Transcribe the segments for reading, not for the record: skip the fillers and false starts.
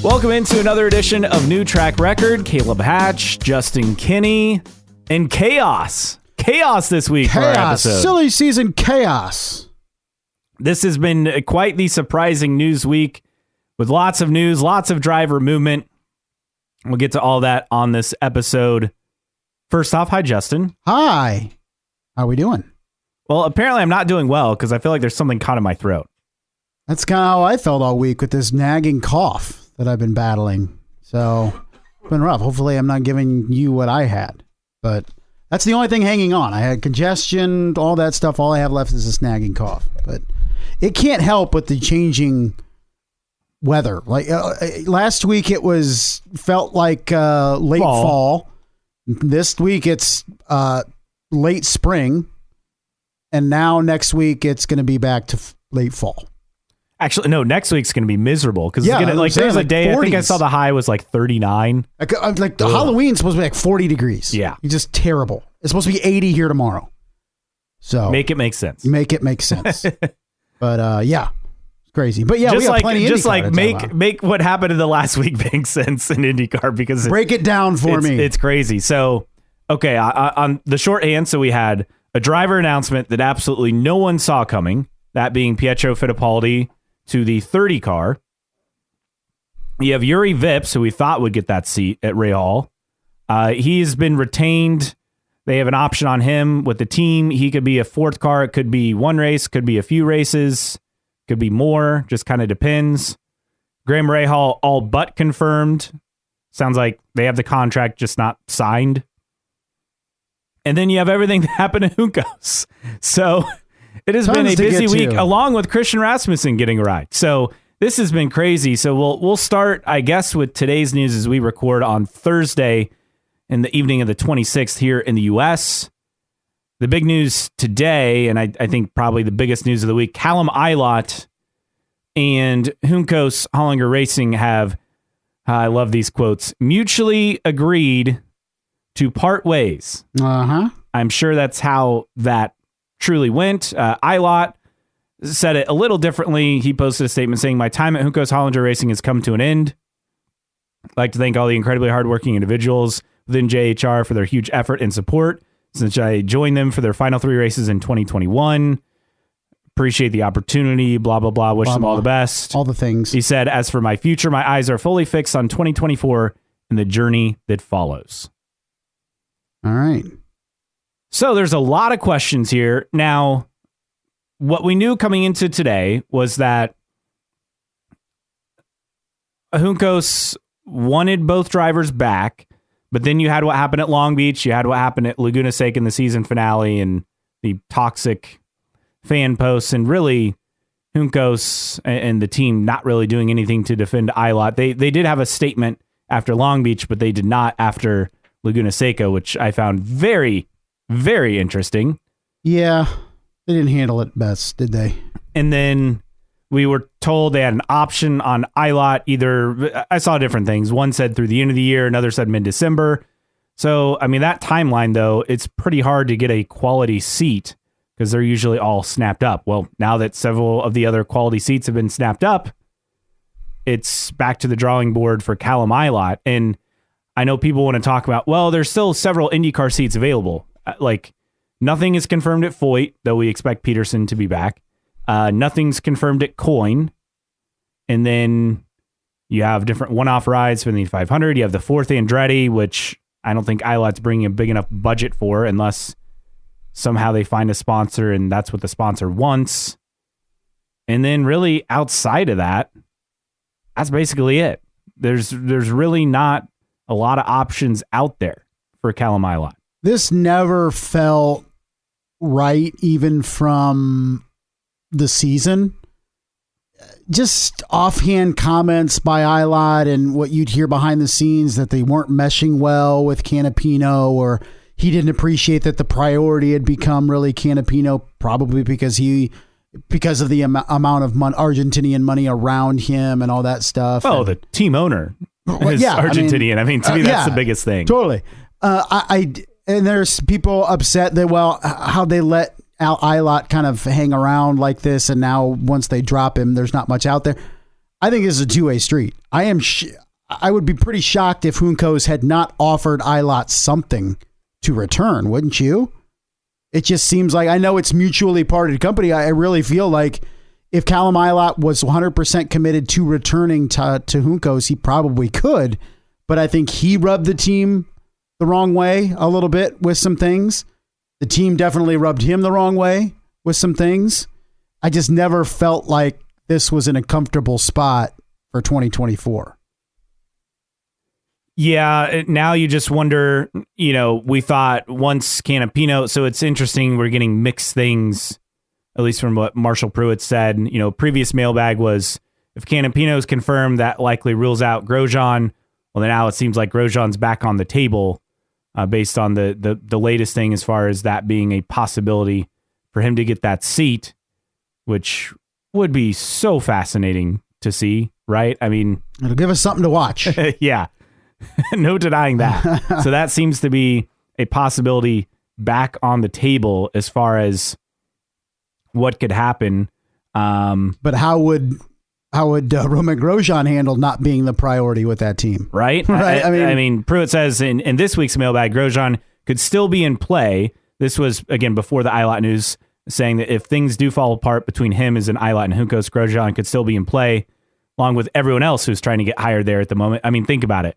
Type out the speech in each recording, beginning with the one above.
Welcome into another edition of New Track Record. Caleb Hatch, Justin Kinney, and chaos. Chaos this week for our episode. Silly season chaos. This has been quite the surprising news week with lots of news, lots of driver movement. We'll get to all that on this episode. First off, hi, Justin. Hi. How are we doing? Well, apparently I'm not doing well because I feel like there's something caught in my throat. That's kind of how I felt all week with this nagging cough that I've been battling. So it's been rough. Hopefully I'm not giving you what I had. But that's the only thing hanging on. I had congestion, all that stuff. All I have left is this nagging cough. But it can't help with the changing weather. Like last week it felt like late fall. This week it's late spring. And now next week it's going to be back to late fall. Actually, no, next week's going to be miserable because there's a day, 40s. I think I saw the high was like 39. Like the Halloween's supposed to be like 40 degrees. Yeah. It's just terrible. It's supposed to be 80 here tomorrow. So make it make sense. Make it make sense. But yeah, it's crazy. But yeah, just we got plenty of IndyCar. Make what happened in the last week make sense in IndyCar because break it down for me. It's crazy. So, okay, on the shorthand, so we had a driver announcement that absolutely no one saw coming, that being Pietro Fittipaldi to the 30 car. You have Yuri Vips, who we thought would get that seat at Rahal. He's been retained. They have an option on him with the team. He could be a fourth car. It could be one race, could be a few races, could be more, just kind of depends. Graham Rahal, all but confirmed. Sounds like they have the contract, just not signed. And then you have everything that happened to Juncos. So it has been a busy week, along with Christian Rasmussen getting a ride. So this has been crazy. So we'll start, I guess, with today's news as we record on Thursday in the evening of the 26th here in the U.S. The big news today, and I think probably the biggest news of the week, Callum Ilott and Juncos Hollinger Racing have, I love these quotes, mutually agreed to part ways. Uh-huh. I'm sure that's how that truly went. Ilott said it a little differently. He posted a statement saying, "My time at Juncos Hollinger Racing has come to an end. I'd like to thank all the incredibly hardworking individuals within JHR for their huge effort and support since I joined them for their final 3 races in 2021. Appreciate the opportunity, blah, blah, blah. Wish them all the best." All the things. He said, "As for my future, my eyes are fully fixed on 2024 and the journey that follows." All right. So there's a lot of questions here. Now, what we knew coming into today was that Juncos wanted both drivers back, but then you had what happened at Long Beach, you had what happened at Laguna Seca in the season finale, and the toxic fan posts, and really Juncos and the team not really doing anything to defend Ilott. They did have a statement after Long Beach, but they did not after Laguna Seca, which I found very, very interesting. Yeah, they didn't handle it best, did they? And then we were told they had an option on Ilott. Either, I saw different things. One said through the end of the year, another said mid-December. So, I mean, that timeline, though, it's pretty hard to get a quality seat because they're usually all snapped up. Well, now that several of the other quality seats have been snapped up, it's back to the drawing board for Callum Ilott. And I know people want to talk about, well, there's still several IndyCar seats available. Like, nothing is confirmed at Foyt, though we expect Peterson to be back. Nothing's confirmed at Coyne. And then you have different one-off rides for the 500. You have the 4th Andretti, which I don't think Ilott's bringing a big enough budget for unless somehow they find a sponsor and that's what the sponsor wants. And then really outside of that, that's basically it. There's really not a lot of options out there for Callum Ilott. This never felt right, even from the season. Just offhand comments by Ilott and what you'd hear behind the scenes that they weren't meshing well with Canapino, or he didn't appreciate that the priority had become really Canapino, probably because of the amount of Argentinian money around him and all that stuff. Oh, the team owner is Argentinian. I mean, to me, that's the biggest thing. Totally. And there's people upset that, well, how they let Ilott kind of hang around like this, and now once they drop him, there's not much out there. I think this is a two-way street. I would be pretty shocked if Juncos had not offered Ilott something to return, wouldn't you? It just seems like, I know it's mutually parted company. I really feel like if Callum Ilott was 100% committed to returning to Juncos, he probably could. But I think he rubbed the team the wrong way a little bit with some things. The team definitely rubbed him the wrong way with some things. I just never felt like this was in a comfortable spot for 2024. Yeah, now you just wonder, we thought once Canapino, so it's interesting, we're getting mixed things, at least from what Marshall Pruitt said. Previous mailbag was, if Canapino's confirmed, that likely rules out Grosjean. Well, then now it seems like Grosjean's back on the table based on the latest thing as far as that being a possibility for him to get that seat, which would be so fascinating to see, right? I mean, it'll give us something to watch. Yeah. No denying that. So that seems to be a possibility back on the table as far as what could happen. But how would Romain Grosjean handle not being the priority with that team? Right? Right. I mean, Pruitt says in this week's mailbag, Grosjean could still be in play. This was, again, before the Ilott news, saying that if things do fall apart between him as an Ilott and Juncos, Grosjean could still be in play, along with everyone else who's trying to get hired there at the moment. I mean, think about it.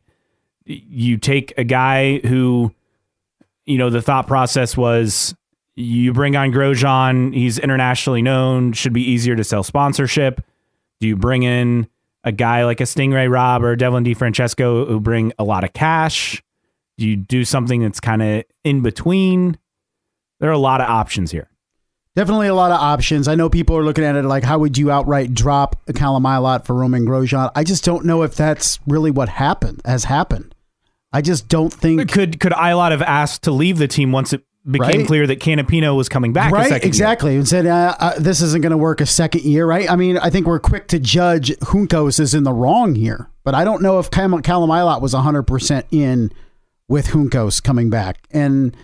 You take a guy who, the thought process was you bring on Grosjean, he's internationally known, should be easier to sell sponsorship. Do you bring in a guy like a Stingray Robb or Devlin DeFrancesco who bring a lot of cash? Do you do something that's kind of in between? There are a lot of options here. Definitely a lot of options. I know people are looking at it like, how would you outright drop Callum Ilott for Romain Grosjean? I just don't know if that's really what has happened. I just don't think... Could Ilott have asked to leave the team once it became clear that Canapino was coming back? Right, exactly. Year? And said, this isn't going to work a second year, right? I mean, I think we're quick to judge Juncos is in the wrong here, but I don't know if Callum Ilott was 100% in with Juncos coming back. And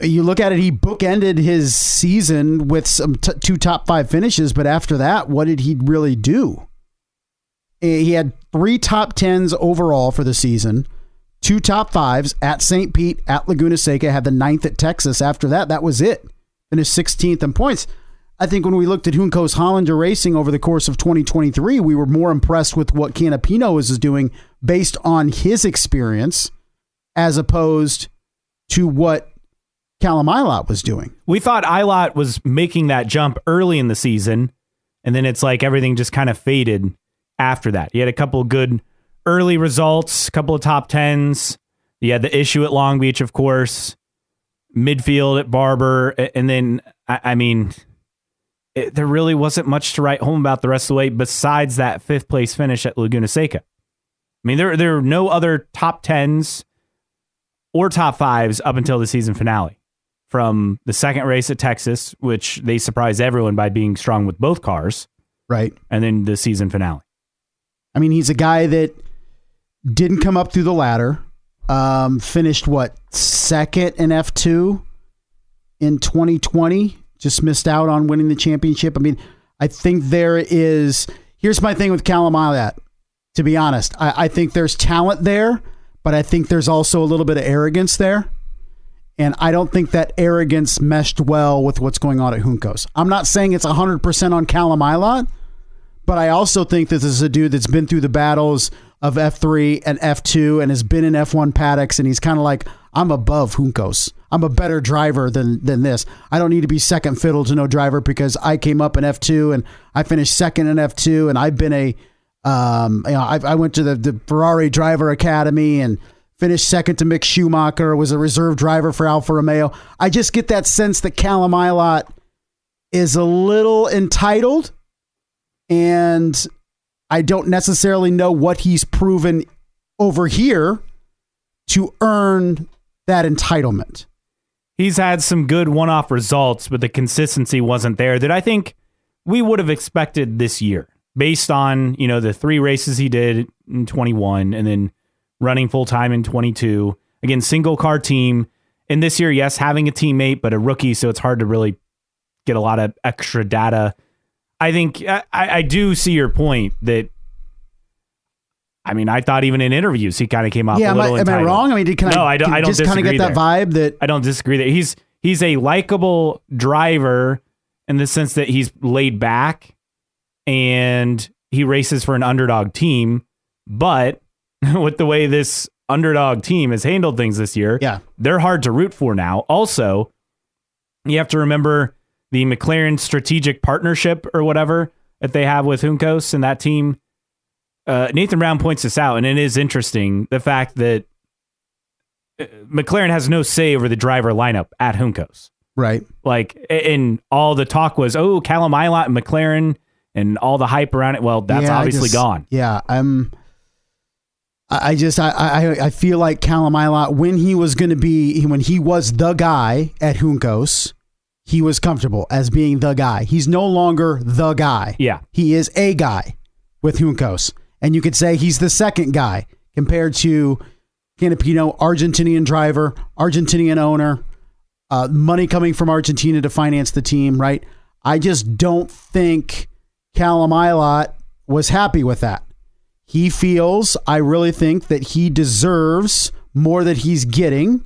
you look at it, he bookended his season with some two top five finishes, but after that, what did he really do? He had 3 top 10s overall for the season, 2 top 5s at St. Pete, at Laguna Seca, had the 9th at Texas. After that, that was it. Finished 16th in points. I think when we looked at Juncos Hollinger Racing over the course of 2023, we were more impressed with what Canapino is doing based on his experience as opposed to what Callum Ilott was doing. We thought Ilott was making that jump early in the season, and then it's like everything just kind of faded after that. He had a couple of good early results, a couple of top 10s. You had the issue at Long Beach, of course, midfield at Barber, and then, there really wasn't much to write home about the rest of the way besides that 5th place finish at Laguna Seca. I mean, there are no other top 10s or top 5s up until the season finale. From the second race at Texas, which they surprised everyone by being strong with both cars. Right. And then the season finale. I mean, he's a guy that didn't come up through the ladder. Finished, 2nd in F2 in 2020. Just missed out on winning the championship. I mean, I think here's my thing with Callum Ilott, to be honest. I think there's talent there, but I think there's also a little bit of arrogance there. And I don't think that arrogance meshed well with what's going on at Juncos. I'm not saying it's 100% on Callum Ilott, but I also think that this is a dude that's been through the battles of F3 and F2 and has been in F1 paddocks, and he's kind of like, I'm above Juncos. I'm a better driver than this. I don't need to be second fiddle to no driver because I came up in F2 and I finished second in F2, and I've been I went to the Ferrari Driver Academy and finished second to Mick Schumacher, was a reserve driver for Alfa Romeo. I just get that sense that Callum Ilott is a little entitled, and I don't necessarily know what he's proven over here to earn that entitlement. He's had some good one-off results, but the consistency wasn't there that I think we would have expected this year based on, the 3 races he did in 21 and then running full-time in 22. Again, single-car team. And this year, yes, having a teammate, but a rookie, so it's hard to really get a lot of extra data. I think I do see your point that I mean, I thought even in interviews he kind of came off a little entitled. Am I wrong? I mean, I don't just kind of get that vibe that I don't disagree that he's a likable driver in the sense that he's laid back and he races for an underdog team, but with the way this underdog team has handled things this year, they're hard to root for now. Also, you have to remember the McLaren strategic partnership or whatever that they have with Juncos and that team. Nathan Brown points this out, and it is interesting, the fact that McLaren has no say over the driver lineup at Juncos. Right. Like, and all the talk was, Callum Ilott and McLaren and all the hype around it. Well, that's obviously gone. Yeah, I feel like Callum Ilott, when he was the guy at Juncos, he was comfortable as being the guy. He's no longer the guy. Yeah. He is a guy with Juncos. And you could say he's the second guy compared to Canapino, Argentinian driver, Argentinian owner, money coming from Argentina to finance the team, right? I just don't think Callum Ilott was happy with that. I really think that he deserves more that he's getting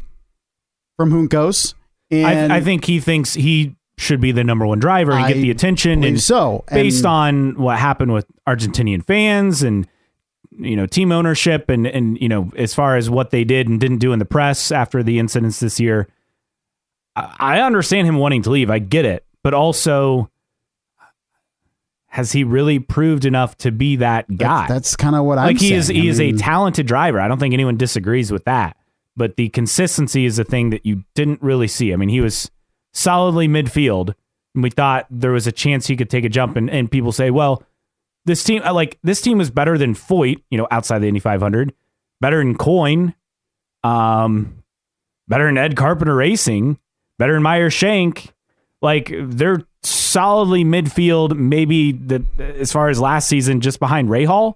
from Juncos. And I think he thinks he should be the number one driver and get the attention. And based on what happened with Argentinian fans and, team ownership and, as far as what they did and didn't do in the press after the incidents this year, I understand him wanting to leave. I get it. But also, has he really proved enough to be that guy? That's kind of what I'm saying. He is a talented driver. I don't think anyone disagrees with that. But the consistency is a thing that you didn't really see. I mean, he was solidly midfield, and we thought there was a chance he could take a jump. And people say, well, this team was better than Foyt, outside the Indy 500, better than Coyne, better than Ed Carpenter Racing, better than Meyer Shank. Like, they're solidly midfield, maybe as far as last season, just behind Rahal.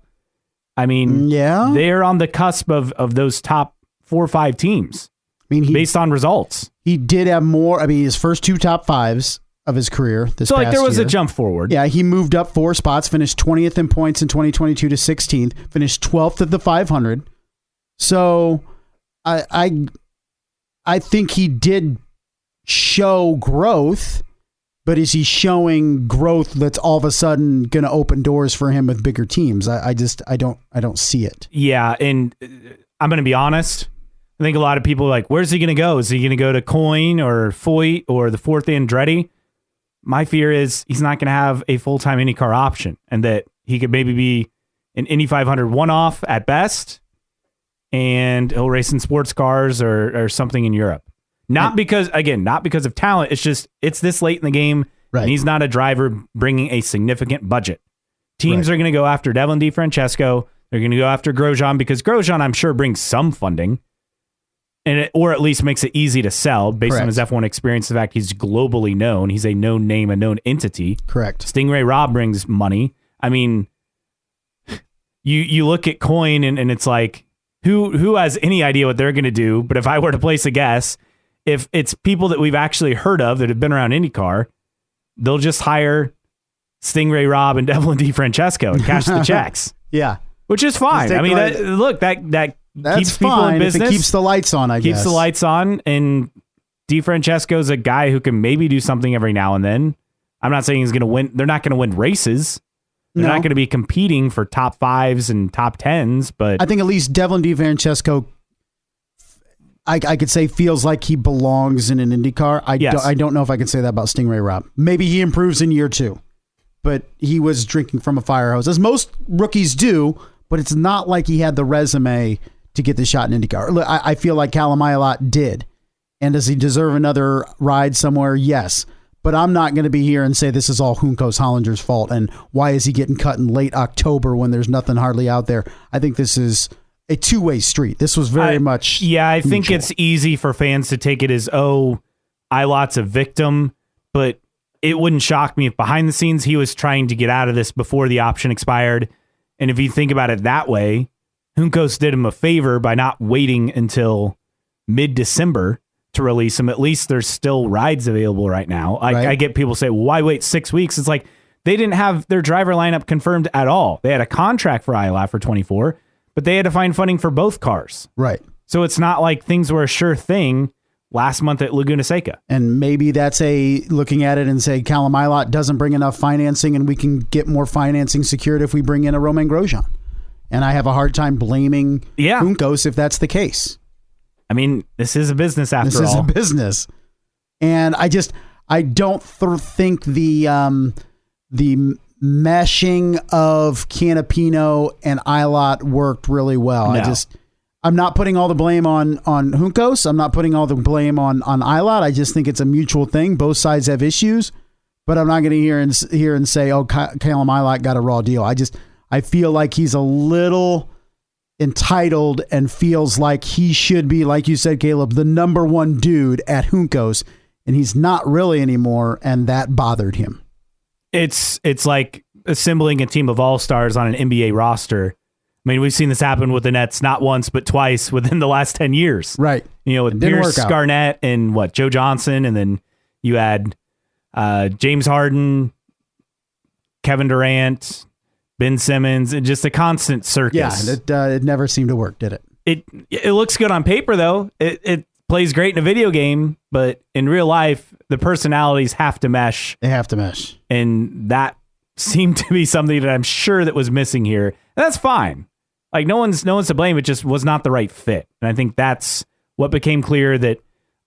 I mean, they're on the cusp of those top 4 or 5 teams. I mean, based on results, he did have more. I mean, his first 2 top 5s of his career. There was a jump forward. Yeah, he moved up 4 spots, finished 20th in points in 2022 to 16th, finished 12th at the 500. So, I think he did show growth, but is he showing growth that's all of a sudden going to open doors for him with bigger teams? I don't see it. Yeah, and I'm going to be honest. I think a lot of people are like, where's he going to go? Is he going to go to Coyne or Foyt or the 4th Andretti? My fear is he's not going to have a full-time IndyCar option, and that he could maybe be an Indy 500 one-off at best, and he'll race in sports cars or something in Europe. Not because of talent. It's just, it's this late in the game, and he's not a driver bringing a significant budget. Teams are going to go after Devlin DeFrancesco. They're going to go after Grosjean because Grosjean, I'm sure, brings some funding, or at least makes it easy to sell based on his F1 experience. The fact he's globally known, he's a known name, a known entity. Correct. Stingray Robb brings money. I mean, you look at Coyne and it's like, who has any idea what they're going to do? But if I were to place a guess, if it's people that we've actually heard of that have been around IndyCar, they'll just hire Stingray Robb and Devlin DeFrancesco and cash the checks. Yeah. Which is fine. I mean, that's keeps people in business. If it keeps the lights on, I guess. Keeps the lights on, and DeFrancesco's a guy who can maybe do something every now and then. I'm not saying he's going to win. They're not going to win races. They're not going to be competing for top 5s and top 10s, but I think at least Devlin DeFrancesco, I could say, feels like he belongs in an IndyCar. I don't know if I can say that about Stingray Robb. Maybe he improves in year 2, but he was drinking from a fire hose, as most rookies do, but it's not like he had the resume to get the shot in IndyCar. Look, I feel like Callum Ilott did. And does he deserve another ride somewhere? Yes. But I'm not going to be here and say this is all Juncos Hollinger's fault and why is he getting cut in late October when there's nothing hardly out there. I think this is a two-way street. This was very much I think it's easy for fans to take it as, Ilott's a victim, but it wouldn't shock me if behind the scenes he was trying to get out of this before the option expired. And if you think about it that way, Juncos did him a favor by not waiting until mid-December to release him. At least there's still rides available right now. I get people say, well, why wait 6 weeks? It's like they didn't have their driver lineup confirmed at all. They had a contract for Ilott for 24, but they had to find funding for both cars. Right. So it's not like things were a sure thing last month at Laguna Seca. And maybe that's looking at it and say Callum Ilott doesn't bring enough financing and we can get more financing secured if we bring in a Romain Grosjean. And I have a hard time blaming Juncos if that's the case. I mean, this is a business after all. This is a business. And I don't think the meshing of Canapino and Ilott worked really well. No. I'm not putting all the blame on Juncos. I'm not putting all the blame on Ilott. I just think it's a mutual thing. Both sides have issues, but I'm not going to hear and say, oh, Callum Ilott got a raw deal. I feel like he's a little entitled and feels like he should be, like you said, Caleb, the number one dude at Juncos, and he's not really anymore, and that bothered him. It's like assembling a team of all-stars on an NBA roster. I mean, we've seen this happen with the Nets not once, but twice within the last 10 years. Right. With Pierce, Garnett, and Joe Johnson, and then you add James Harden, Kevin Durant, Ben Simmons, and just a constant circus. Yeah, it never seemed to work, did it? It looks good on paper, though. It plays great in a video game, but in real life, the personalities have to mesh. They have to mesh. And that seemed to be something that I'm sure that was missing here. And that's fine. Like, no one's to blame. It just was not the right fit. And I think that's what became clear, that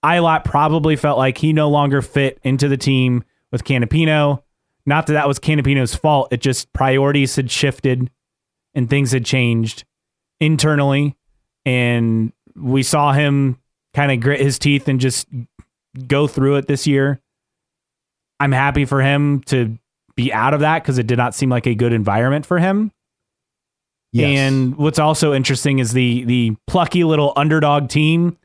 Ilott probably felt like he no longer fit into the team with Canapino. Not that was Canapino's fault. It just priorities had shifted and things had changed internally. And we saw him kind of grit his teeth and just go through it this year. I'm happy for him to be out of that because it did not seem like a good environment for him. Yes. And what's also interesting is the plucky little underdog team.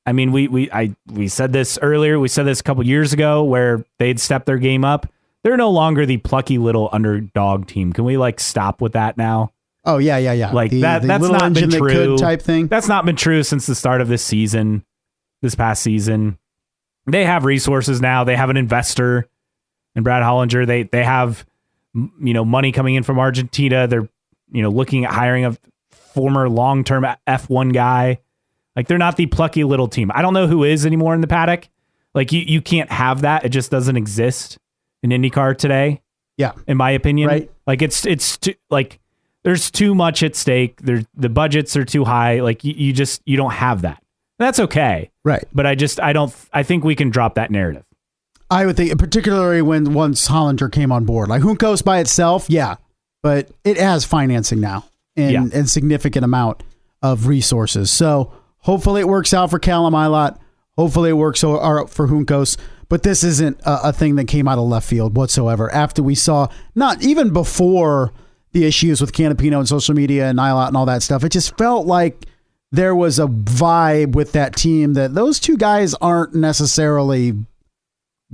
I mean, we said this earlier. We said this a couple years ago where they'd stepped their game up. They're no longer the plucky little underdog team. Can we stop with that now? Oh yeah. Like that's not been true type thing. That's not been true since the start of this past season. They have resources now. They have an investor in Brad Hollinger. They have money coming in from Argentina. They're looking at hiring a former long-term F1 guy. Like, they're not the plucky little team. I don't know who is anymore in the paddock. Like, you can't have that. It just doesn't exist in IndyCar today. Yeah. In my opinion. Right. Like, it's too, there's too much at stake. The budgets are too high. Like, you don't have that. That's okay. Right. But I think we can drop that narrative. I would think, particularly once Hollinger came on board. Like, Juncos by itself, yeah. But it has financing now and significant amount of resources. So hopefully it works out for Callum Ilott. Hopefully it works out for Juncos. But this isn't a thing that came out of left field whatsoever. After we saw, not even before the issues with Canapino and social media and Ilott and all that stuff, it just felt like there was a vibe with that team that those two guys aren't necessarily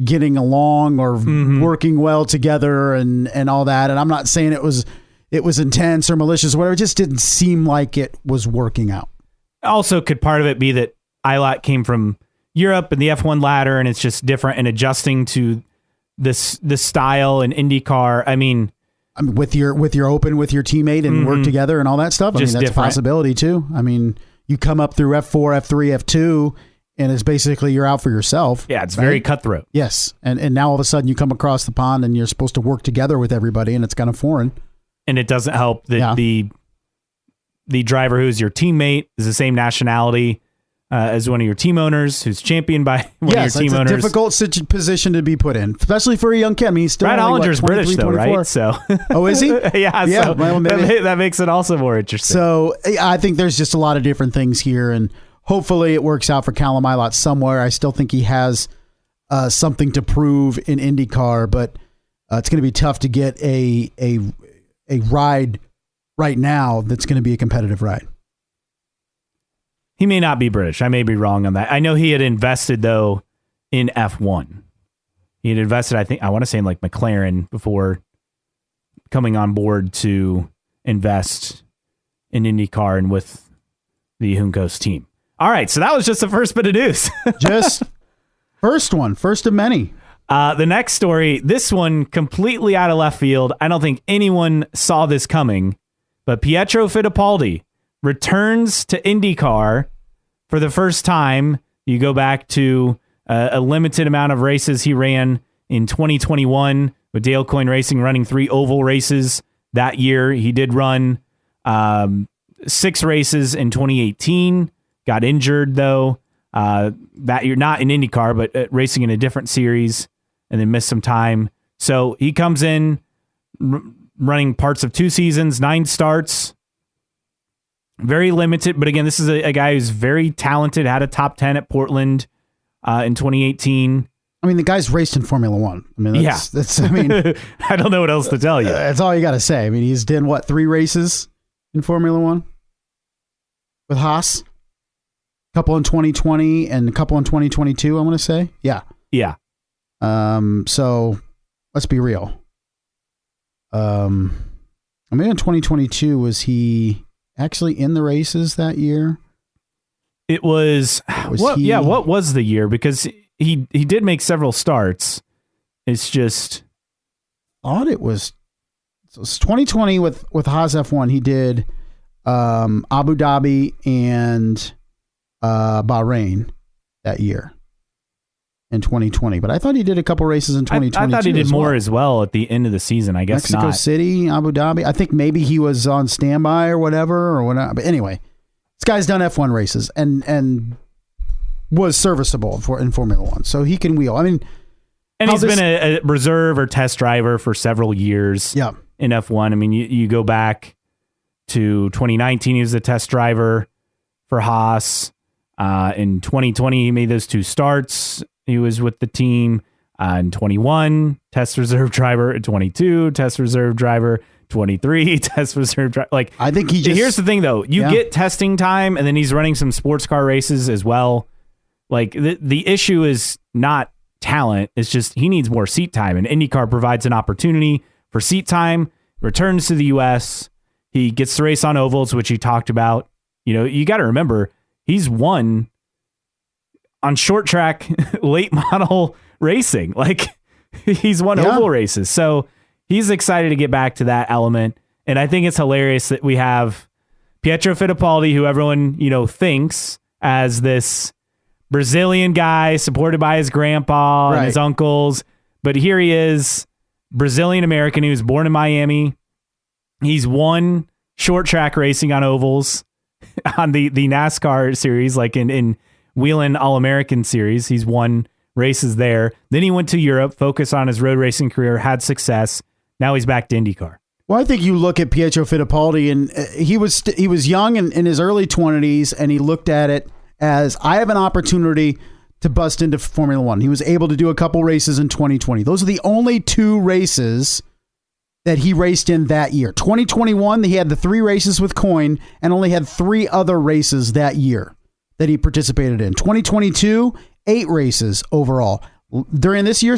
getting along or working well together and all that. And I'm not saying it was intense or malicious or whatever. It just didn't seem like it was working out. Also, could part of it be that Ilott came from Europe and the F1 ladder, and it's just different and adjusting to this style and IndyCar. I mean, with your teammate and work together and all that stuff. I mean, that's different. A possibility too. I mean, you come up through F4, F3, F2, and it's basically you're out for yourself. Yeah, it's very cutthroat. Yes, and now all of a sudden you come across the pond and you're supposed to work together with everybody, and it's kind of foreign. And it doesn't help that the driver who's your teammate is the same nationality as one of your team owners, who's championed by one of your team owners. It's a difficult position to be put in, especially for a young kid. I mean, he's still Brad Hollinger's British, though, 24. right? So, oh, is he? Yeah. So well, that makes it also more interesting. So I think there's just a lot of different things here, and hopefully it works out for Callum Ilott somewhere. I still think he has something to prove in IndyCar, but it's going to be tough to get a ride right now that's going to be a competitive ride. He may not be British. I may be wrong on that. I know he had invested, though, in F1. He had invested, I want to say, in McLaren before coming on board to invest in IndyCar and with the Juncos team. All right, so that was just the first bit of news. Just first of many. The next story, this one completely out of left field. I don't think anyone saw this coming, but Pietro Fittipaldi returns to IndyCar for the first time. You go back to a limited amount of races he ran in 2021 with Dale Coyne Racing, running 3 oval races that year. He did run 6 races in 2018, got injured though that year, not in IndyCar, but racing in a different series, and then missed some time. So he comes in running parts of 2 seasons, 9 starts, very limited. But again, this is a guy who's very talented, had a top 10 at Portland in 2018. I mean, the guy's raced in Formula One. I mean, that's I mean, I don't know what else to tell you. That's all you got to say. I mean, he's done what, 3 races in Formula One with Haas? A couple in 2020 and a couple in 2022, I want to say. Yeah. Yeah. So let's be real. I mean, in 2022, was he actually in the races that year? It was what? Yeah. What was the year? Because he did make several starts. It's just thought it was 2020 with Haas F1. He did Abu Dhabi and Bahrain that year in 2020. But I thought he did a couple races in 2022. I thought he did more as well at the end of the season. I guess Mexico City, Abu Dhabi. I think maybe he was on standby or whatever. But anyway, this guy's done F1 races and was serviceable in Formula One, so he can wheel. I mean, and he's been a reserve or test driver for several years. Yeah. In F1. I mean, you go back to 2019, he was a test driver for Haas. In 2020, he made those 2 starts. He was with the team. In 21, test reserve driver. In 22, test reserve driver. 23, test reserve driver. Like, I think he just. Here's the thing, though. You get testing time, and then he's running some sports car races as well. Like, the issue is not talent. It's just he needs more seat time, and IndyCar provides an opportunity for seat time. Returns to the U.S. He gets to race on ovals, which he talked about. You know, you got to remember, he's won on short track late model racing. Like, he's won oval races. So he's excited to get back to that element. And I think it's hilarious that we have Pietro Fittipaldi, who everyone, thinks as this Brazilian guy supported by his grandpa and his uncles. But here he is, Brazilian American. He was born in Miami. He's won short track racing on ovals on the NASCAR series, like in Wheelin' All-American series. He's won races there. Then he went to Europe, focused on his road racing career, had success. Now he's back to IndyCar. Well, I think you look at Pietro Fittipaldi, and he was young in his early 20s, and he looked at it as, I have an opportunity to bust into Formula One. He was able to do a couple races in 2020. Those are the only 2 races that he raced in that year. 2021, he had the 3 races with Coyne and only had 3 other races that year that he participated in. 2022, 8 races overall. During this year,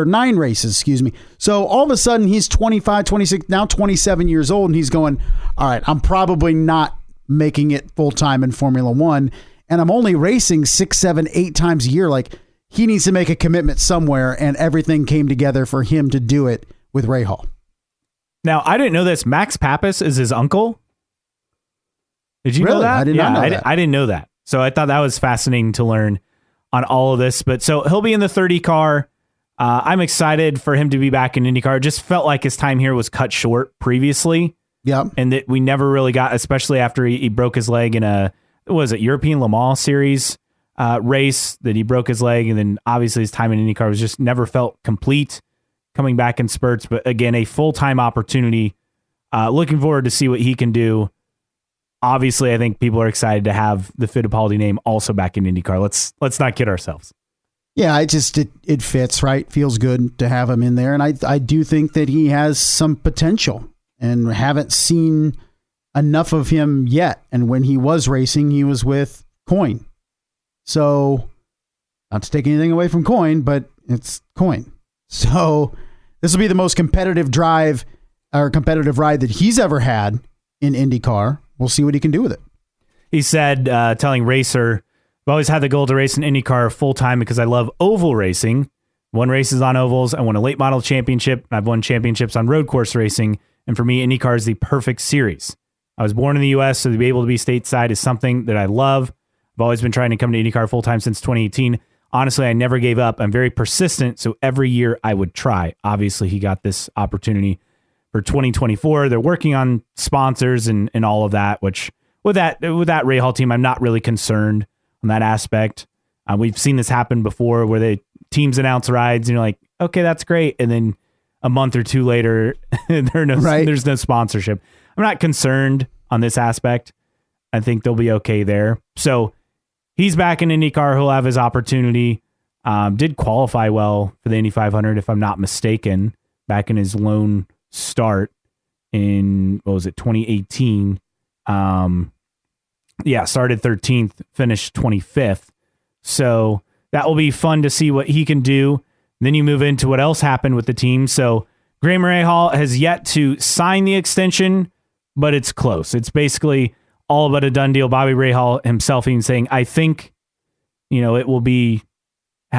9 races, excuse me. So all of a sudden, he's 25, 26, now 27 years old, and he's going, all right, I'm probably not making it full-time in Formula One, and I'm only racing 6, 7, 8 times a year. Like, he needs to make a commitment somewhere, and everything came together for him to do it with Rahal. Now, I didn't know this. Max Pappas is his uncle. Did you know that? I did not know that. I didn't know that. So I thought that was fascinating to learn on all of this. But so he'll be in the 30 car. I'm excited for him to be back in IndyCar. It just felt like his time here was cut short previously. Yeah. And that we never really got, especially after he broke his leg in European Le Mans series race, that he broke his leg. And then obviously his time in IndyCar was just never felt complete, coming back in spurts. But again, a full-time opportunity. Looking forward to see what he can do. Obviously, I think people are excited to have the Fittipaldi name also back in IndyCar. Let's not kid ourselves. Yeah, it fits, right? Feels good to have him in there. And I do think that he has some potential, and haven't seen enough of him yet. And when he was racing, he was with Coyne. So, not to take anything away from Coyne, but it's Coyne. So this will be the most competitive ride that he's ever had in IndyCar. We'll see what he can do with it. He said, telling Racer, I've always had the goal to race in IndyCar full time because I love oval racing. Won races on ovals. I won a late model championship. I've won championships on road course racing. And for me, IndyCar is the perfect series. I was born in the U.S., so to be able to be stateside is something that I love. I've always been trying to come to IndyCar full-time since 2018. Honestly, I never gave up. I'm very persistent, so every year I would try. Obviously, he got this opportunity for 2024. They're working on sponsors and all of that, which with that Rahal team, I'm not really concerned on that aspect. We've seen this happen before where the teams announce rides and you're like, okay, that's great. And then a month or two later, there's no sponsorship. I'm not concerned on this aspect. I think they'll be okay there. So he's back in IndyCar. He'll have his opportunity. Did qualify well for the Indy 500, if I'm not mistaken, back in his lone start in, 2018. Started 13th, finished 25th. So that will be fun to see what he can do. Then you move into what else happened with the team. So Graham Rahal has yet to sign the extension, but it's close. It's basically all but a done deal. Bobby Rahal himself even saying, I think, it will be,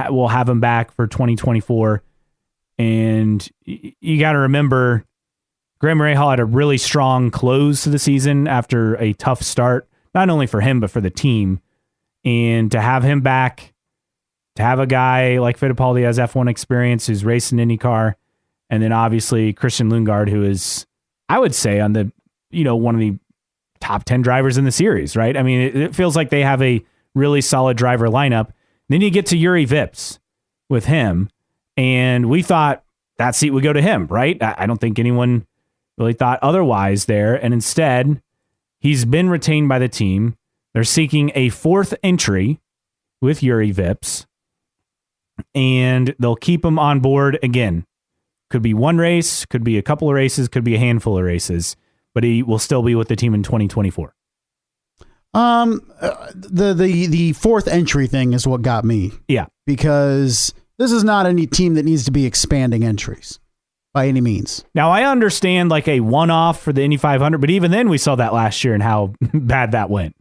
we'll have him back for 2024. And you got to remember, Graham Rahal had a really strong close to the season after a tough start, not only for him, but for the team. And to have him back, to have a guy like Fittipaldi has F1 experience, who's racing IndyCar, and then obviously Christian Lundgaard, who is, I would say, on the, one of the top 10 drivers in the series, right? I mean, it feels like they have a really solid driver lineup. Then you get to Yuri Vips with him, and we thought that seat would go to him, right? I don't think anyone really thought otherwise there. And instead, he's been retained by the team. They're seeking a fourth entry with Yuri Vips, and they'll keep him on board again. Could be one race, could be a couple of races, could be a handful of races, but he will still be with the team in 2024. The fourth entry thing is what got me. Yeah. Because this is not any team that needs to be expanding entries by any means. Now, I understand like a one-off for the Indy 500, but even then we saw that last year and how bad that went.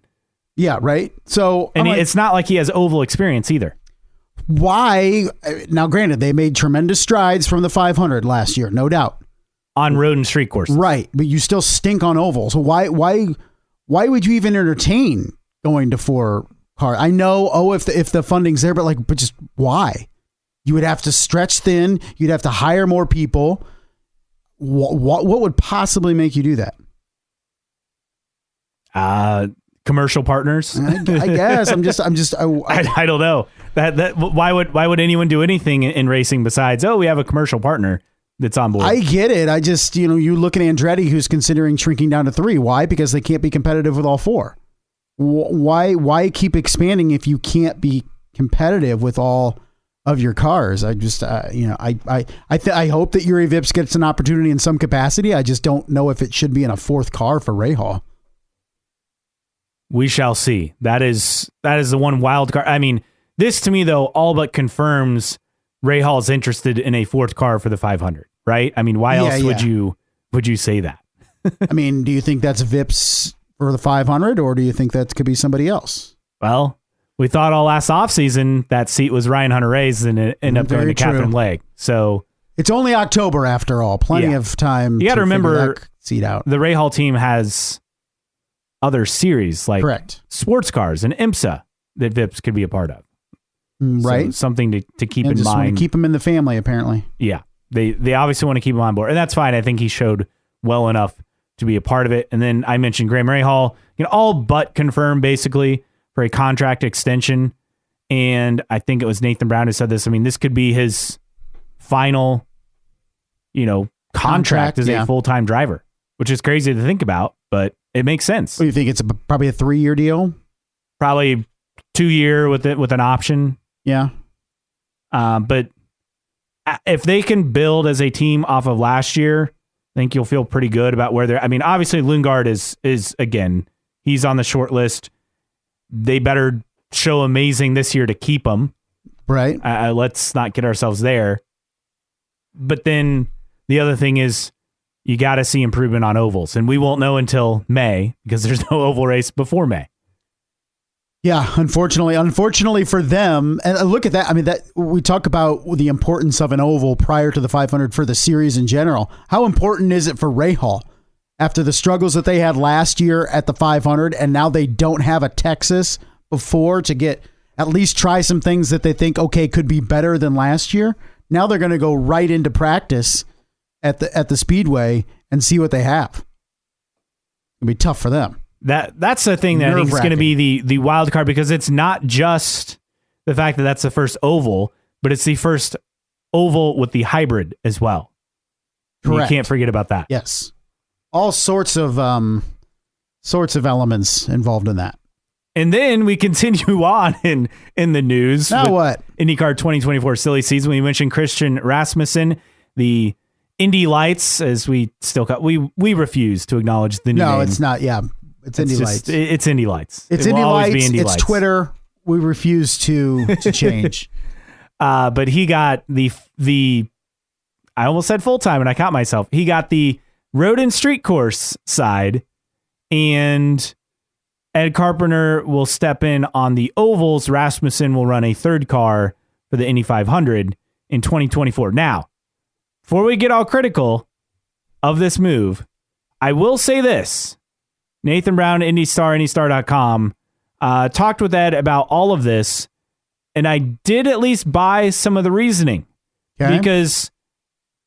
Yeah, right? So, and it's not like he has oval experience either. Why? Now, granted, they made tremendous strides from the 500 last year, no doubt. On road and street courses. Right, but you still stink on oval. So why would you even entertain going to 4 car? I know, if the funding's there, but just why? You would have to stretch thin. You'd have to hire more people. What would possibly make you do that? Commercial partners. I guess I don't know that why would anyone do anything in racing besides, we have a commercial partner that's on board. I get it. I just, you look at Andretti, who's considering shrinking down to 3. Why? Because they can't be competitive with all 4. Why keep expanding if you can't be competitive with all of your cars? I just, I hope that Yuri Vips gets an opportunity in some capacity. I just don't know if it should be in a 4th car for Rahal. We shall see. That is the one wild card. I mean, this to me though all but confirms Rahal's interested in a 4th car for the 500, right? I mean, why else would you say that? I mean, do you think that's Vips for the 500, or do you think that could be somebody else? Well, we thought all last offseason that seat was Ryan Hunter-Reay's, and it ended up going to Catherine Legge. So it's only October after all. Plenty of time. You got to remember that seat out. The Rahal team has other series like Correct. Sports cars and IMSA that Vips could be a part of. Right. So something to keep in just mind. Want to keep him in the family, apparently. Yeah. They obviously want to keep him on board, and that's fine. I think he showed well enough to be a part of it. And then I mentioned Graham Rahal, all but confirmed basically for a contract extension. And I think it was Nathan Brown who said this. I mean, this could be his final, contract as a full-time driver, which is crazy to think about, but it makes sense. What do you think? It's probably a 3-year deal? Probably 2-year with an option. Yeah. But if they can build as a team off of last year, I think you'll feel pretty good about where they're. I mean, obviously Lundgaard is again, he's on the short list. They better show amazing this year to keep him. Right. Let's not get ourselves there. But then the other thing is you got to see improvement on ovals, and we won't know until May because there's no oval race before May. Yeah, unfortunately for them, and look at that. I mean, that we talk about the importance of an oval prior to the 500 for the series in general. How important is it for Rahal after the struggles that they had last year at the 500, and now they don't have a Texas before to get at least try some things that they think, okay, could be better than last year. Now they're going to go right into practice at the Speedway and see what they have. It'll be tough for them. That's the thing that I think is going to be the wild card, because it's not just the fact that that's the first oval, but it's the first oval with the hybrid as well. Correct. You can't forget about that. Yes. All sorts of elements involved in that. And then we continue on in the news. Now what? IndyCar 2024 silly season. We mentioned Christian Rasmussen, the Indy Lights, as we still call, we refuse to acknowledge the new name. No, it's not. Yeah, it's Indy Lights. It's Indy Lights. It's Indy Lights. It's Twitter. We refuse to change. But he got the I almost said full time, and I caught myself. He got the road and street course side, and Ed Carpenter will step in on the ovals. Rasmussen will run a third car for the Indy 500 in 2024. Now, before we get all critical of this move, I will say this. Nathan Brown, IndyStar.com, talked with Ed about all of this, and I did at least buy some of the reasoning. Okay. Because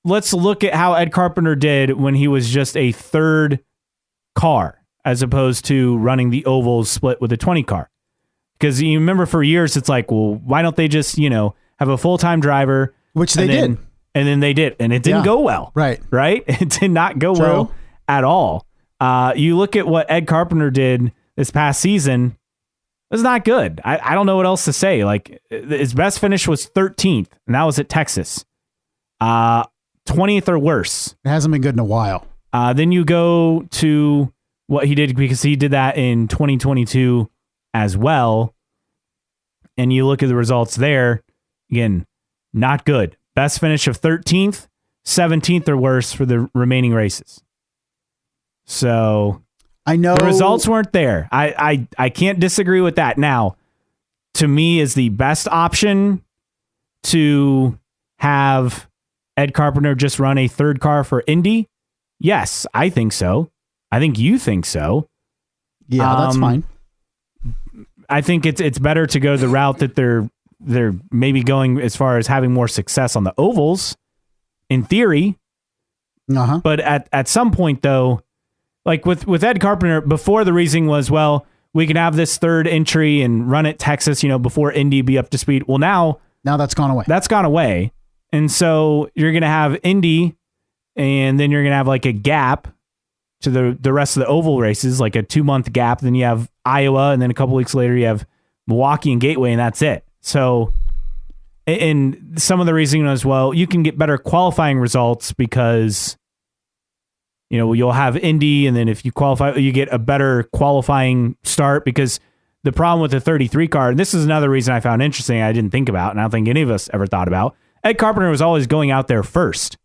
let's look at how Ed Carpenter did when he was just a third car, as opposed to running the ovals split with a 20 car. Because you remember for years, it's like, well, why don't they just, have a full-time driver? Which they did. And then they did. And it didn't go well. Right. It did not go well at all. You look at what Ed Carpenter did this past season, it was not good. I don't know what else to say. Like, his best finish was 13th, and that was at Texas. 20th or worse. It hasn't been good in a while. Then you go to what he did, because he did that in 2022 as well. And you look at the results there, again, not good. Best finish of 13th, 17th or worse for the remaining races. So I know the results weren't there. I can't disagree with that. Now, to me, is the best option to have Ed Carpenter just run a third car for Indy? Yes, I think so. I think you think so. Yeah, that's fine. I think it's better to go the route that they're maybe going as far as having more success on the ovals, in theory. Uh-huh. But at some point, though, like with Ed Carpenter, before the reasoning was, well, we can have this third entry and run at Texas, before Indy be up to speed. Well, now that's gone away. That's gone away. And so you're going to have Indy, and then you're going to have like a gap to the rest of the oval races, like a 2-month gap. Then you have Iowa, and then a couple weeks later you have Milwaukee and Gateway, and that's it. So, and some of the reasoning as well, you can get better qualifying results because, you'll have Indy, and then if you qualify, you get a better qualifying start, because the problem with the 33 car, and this is another reason I found interesting, I didn't think about, and I don't think any of us ever thought about, Ed Carpenter was always going out there first.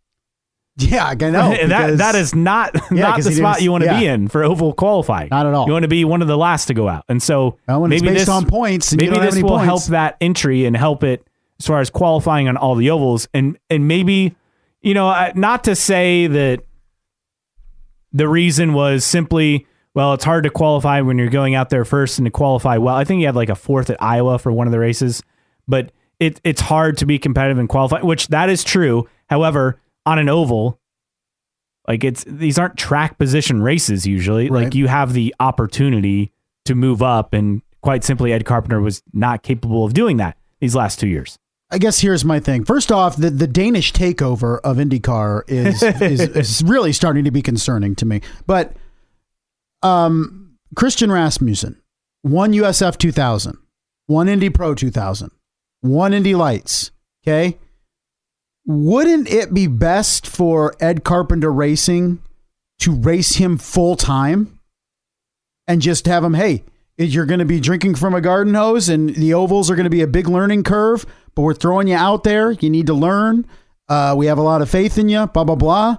Yeah, I know. That is not the spot you want to be in for oval qualifying. Not at all. You want to be one of the last to go out. And so when maybe it's based on points, and maybe this will points. help that entry and help it as far as qualifying on all the ovals. And maybe, not to say that the reason was simply, well, it's hard to qualify when you're going out there first and to qualify well. I think he had like a 4th at Iowa for one of the races, but it's hard to be competitive and qualify, which that is true. However, on an oval, like these aren't track position races usually. Right. Like you have the opportunity to move up, and quite simply, Ed Carpenter was not capable of doing that these last 2 years. I guess here's my thing. First off, the Danish takeover of IndyCar is really starting to be concerning to me. But Christian Rasmussen, 1 USF 2000, 1 Indy Pro 2000, 1 Indy Lights. Okay. Wouldn't it be best for Ed Carpenter Racing to race him full time and just have him, hey, you're going to be drinking from a garden hose, and the ovals are going to be a big learning curve, but we're throwing you out there. You need to learn. We have a lot of faith in you, blah, blah, blah.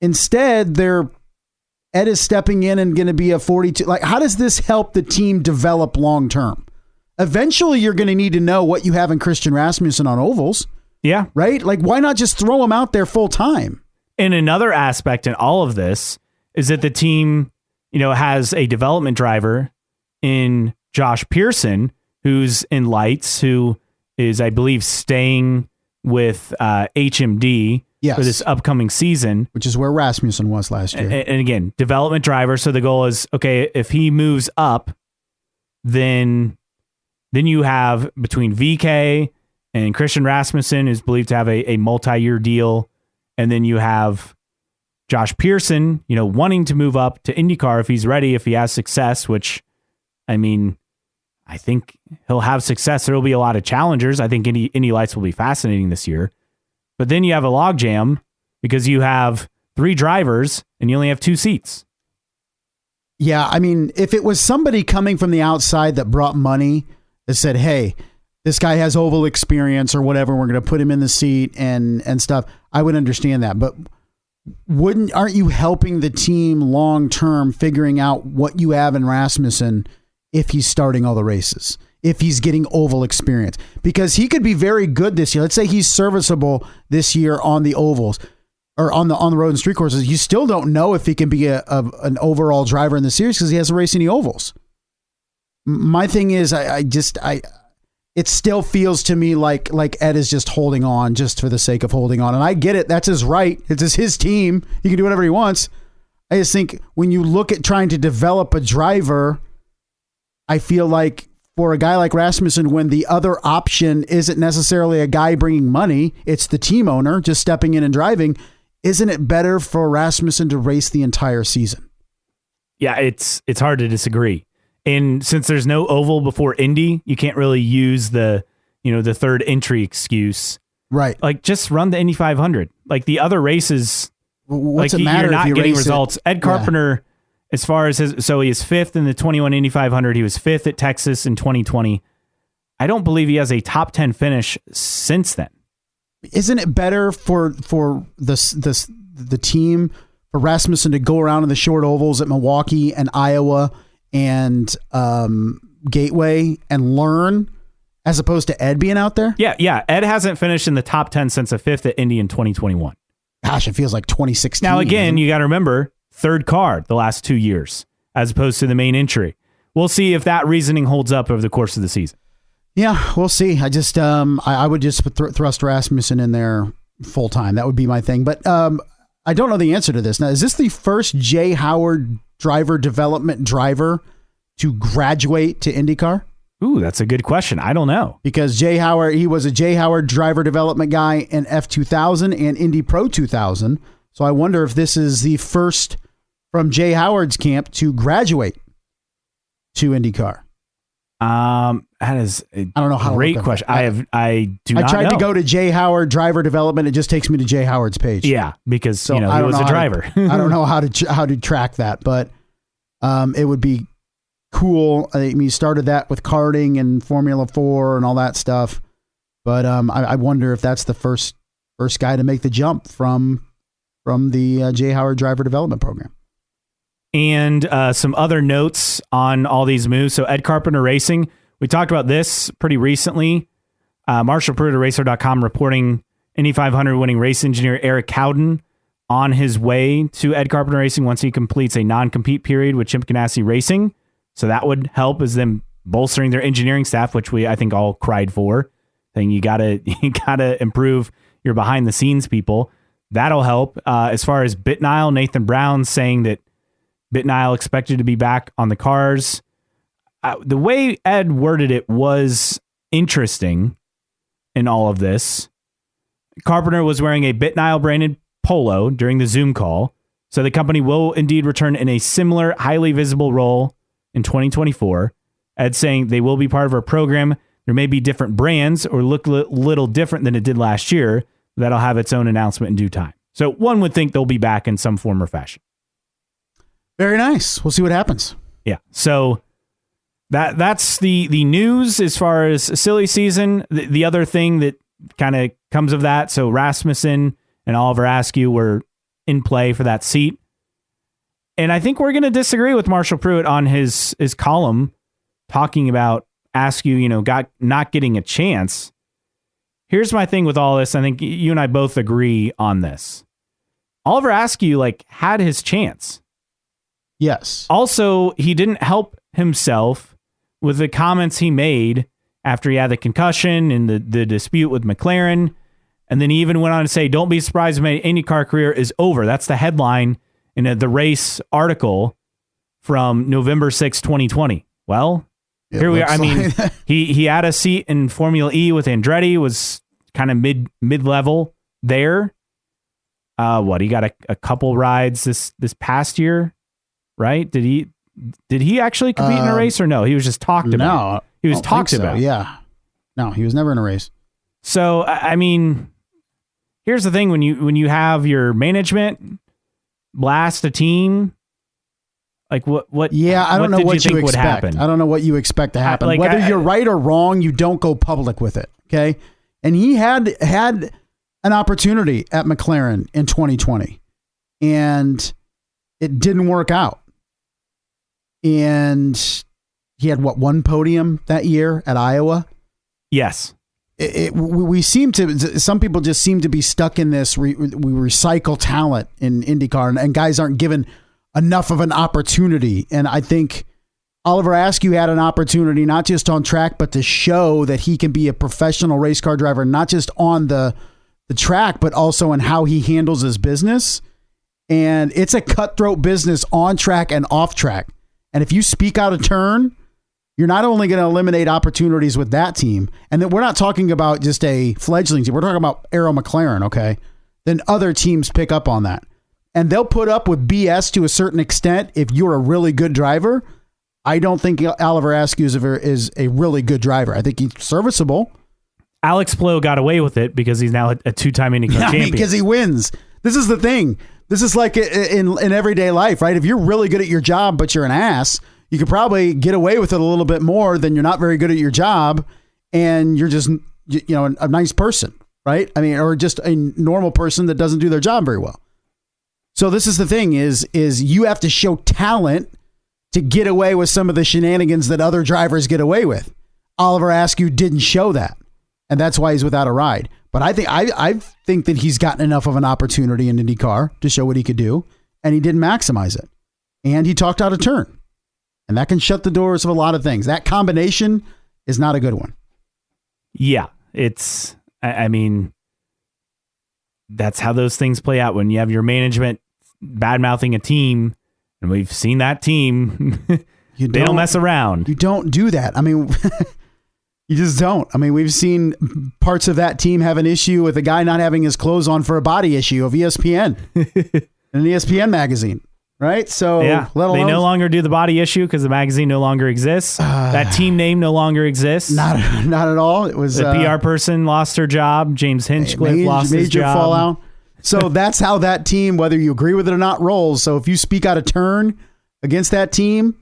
Instead, Ed is stepping in and going to be a 42. Like, how does this help the team develop long term? Eventually, you're going to need to know what you have in Christian Rasmussen on ovals. Yeah. Right? Like, why not just throw him out there full time? And another aspect in all of this is that the team, has a development driver in Josh Pearson, who's in lights, who is, I believe, staying with HMD for this upcoming season. Which is where Rasmussen was last year. And again, development driver. So the goal is, okay, if he moves up, then you have between VK and Christian Rasmussen, who's believed to have a multi-year deal. And then you have Josh Pearson, wanting to move up to IndyCar if he's ready, if he has success, which, I mean, I think he'll have success. There will be a lot of challengers. I think Indy Lights will be fascinating this year. But then you have a logjam because you have 3 drivers and you only have 2 seats. Yeah, I mean, if it was somebody coming from the outside that brought money that said, hey, this guy has oval experience or whatever, we're going to put him in the seat and stuff, I would understand that. But aren't you helping the team long term figuring out what you have in Rasmussen if he's starting all the races, if he's getting oval experience? Because he could be very good this year. Let's say he's serviceable this year on the ovals or on the road and street courses. You still don't know if he can be an overall driver in the series because he hasn't raced any ovals. My thing is, it still feels to me like Ed is just holding on just for the sake of holding on. And I get it. That's his right. It's his team. He can do whatever he wants. I just think when you look at trying to develop a driver, I feel like for a guy like Rasmussen, when the other option isn't necessarily a guy bringing money, it's the team owner just stepping in and driving. Isn't it better for Rasmussen to race the entire season? Yeah, it's hard to disagree. And since there's no oval before Indy, you can't really use the third entry excuse. Right. Like, just run the Indy 500. Like, the other races, what's it matter you're not if you getting race results. Ed Carpenter, as far as he is 5th in the 21 Indy 500. He was 5th at Texas in 2020. I don't believe he has a top 10 finish since then. Isn't it better for the team, for Rasmussen to go around in the short ovals at Milwaukee and Iowa and Gateway and learn, as opposed to Ed being out there? Yeah. Ed hasn't finished in the top 10 since a 5th at Indy in 2021. Gosh, it feels like 2016. Now, again, you got to remember, third car the last 2 years, as opposed to the main entry. We'll see if that reasoning holds up over the course of the season. Yeah, we'll see. I just, I would just thrust Rasmussen in there full time. That would be my thing. But I don't know the answer to this. Now, is this the first Jay Howard driver development driver to graduate to IndyCar? Ooh, that's a good question. I don't know. Because Jay Howard, he was a Jay Howard driver development guy in F2000 and Indy Pro 2000. So I wonder if this is the first from Jay Howard's camp to graduate to IndyCar. That is a I don't know how great question. I tried to go to Jay Howard driver development. It just takes me to Jay Howard's page. Yeah, because he was a driver. I don't know how to track that, but it would be cool. I mean, he started that with karting and Formula 4 and all that stuff. But I wonder if that's the first guy to make the jump from the Jay Howard driver development program. And some other notes on all these moves. So Ed Carpenter Racing, we talked about this pretty recently. Marshall Pruitt of Racer.com reporting Indy 500 winning race engineer Eric Cowden on his way to Ed Carpenter Racing once he completes a non-compete period with Chip Ganassi Racing. So that would help as them bolstering their engineering staff, which I think all cried for. Saying you gotta improve your behind the scenes people. That'll help. As far as Bitnile, Nathan Brown saying that Bitnile expected to be back on the cars. The way Ed worded it was interesting in all of this. Carpenter was wearing a Bitnile branded polo during the Zoom call, so the company will indeed return in a similar, highly visible role in 2024. Ed saying they will be part of our program. There may be different brands or look a little different than it did last year. That'll have its own announcement in due time. So one would think they'll be back in some form or fashion. Very nice. We'll see what happens. Yeah. So that's the news as far as silly season. The other thing that kind of comes of that. So Rasmussen and Oliver Askew were in play for that seat. And I think we're going to disagree with Marshall Pruitt on his column talking about Askew, not getting a chance. Here's my thing with all this. I think you and I both agree on this. Oliver Askew had his chance. Yes. Also, he didn't help himself with the comments he made after he had the concussion and the dispute with McLaren. And then he even went on to say, don't be surprised if my IndyCar career is over. That's the headline in the race article from November 6, 2020. Well, here we are. I mean, he had a seat in Formula E with Andretti, was kind of mid-level there. He got a couple rides this past year, right? Did he actually compete in a race or no? He was just talked about. No, he was talked about. Yeah. No, he was never in a race. So, I mean, here's the thing: when you have your management blast a team, like what? Yeah, I don't know what you expect. Happen? I don't know what you expect to happen. Whether you're right or wrong, you don't go public with it. Okay, and he had an opportunity at McLaren in 2020, and it didn't work out. And he had one podium that year at Iowa. Yes. We seem to, some people just seem to be stuck in this. We recycle talent in IndyCar, and guys aren't given enough of an opportunity. And I think Oliver Askew had an opportunity, not just on track, but to show that he can be a professional race car driver, not just on the track, but also in how he handles his business. And it's a cutthroat business on track and off track. And if you speak out of turn, you're not only going to eliminate opportunities with that team, and then we're not talking about just a fledgling team. We're talking about Arrow McLaren, okay? Then other teams pick up on that. And they'll put up with BS to a certain extent if you're a really good driver. I don't think Oliver Askew is a really good driver. I think he's serviceable. Alex Palou got away with it because he's now a two-time IndyCar champion. Because he wins. This is the thing. This is like in everyday life, right? If you're really good at your job, but you're an ass, you could probably get away with it a little bit more than you're not very good at your job and you're just, a nice person, right? I mean, or just a normal person that doesn't do their job very well. So this is the thing is you have to show talent to get away with some of the shenanigans that other drivers get away with. Oliver Askew didn't show that, and that's why he's without a ride. But I think that he's gotten enough of an opportunity in IndyCar to show what he could do, and he didn't maximize it. And he talked out of turn. And that can shut the doors of a lot of things. That combination is not a good one. Yeah, I mean, that's how those things play out when you have your management bad-mouthing a team, and we've seen that team. They don't mess around. You don't do that. I mean, you just don't. I mean, we've seen parts of that team have an issue with a guy not having his clothes on for a body issue of ESPN, an ESPN magazine. Right? So yeah, they no longer do the body issue because the magazine no longer exists. That team name no longer exists. Not at all. It was the PR person lost her job. James Hinchcliffe lost his job. Major fallout. So that's how that team, whether you agree with it or not, rolls. So if you speak out of turn against that team,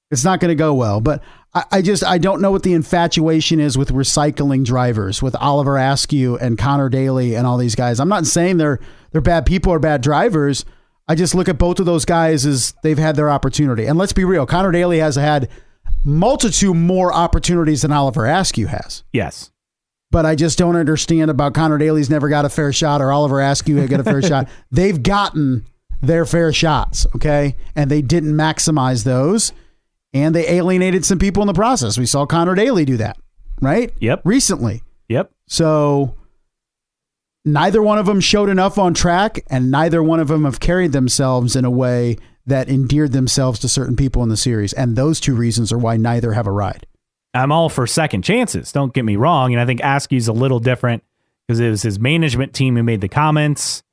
it's not going to go well. But I don't know what the infatuation is with recycling drivers, with Oliver Askew and Connor Daly and all these guys. I'm not saying they're bad people or bad drivers. I just look at both of those guys as they've had their opportunity. And let's be real, Connor Daly has had multitude more opportunities than Oliver Askew has. Yes. But I just don't understand about Connor Daly's never got a fair shot or Oliver Askew had got a fair shot. They've gotten their fair shots, okay? And they didn't maximize those. And they alienated some people in the process. We saw Connor Daly do that, right? Yep. Recently. Yep. So neither one of them showed enough on track, and neither one of them have carried themselves in a way that endeared themselves to certain people in the series. And those two reasons are why neither have a ride. I'm all for second chances. Don't get me wrong. And I think Askew's a little different because it was his management team who made the comments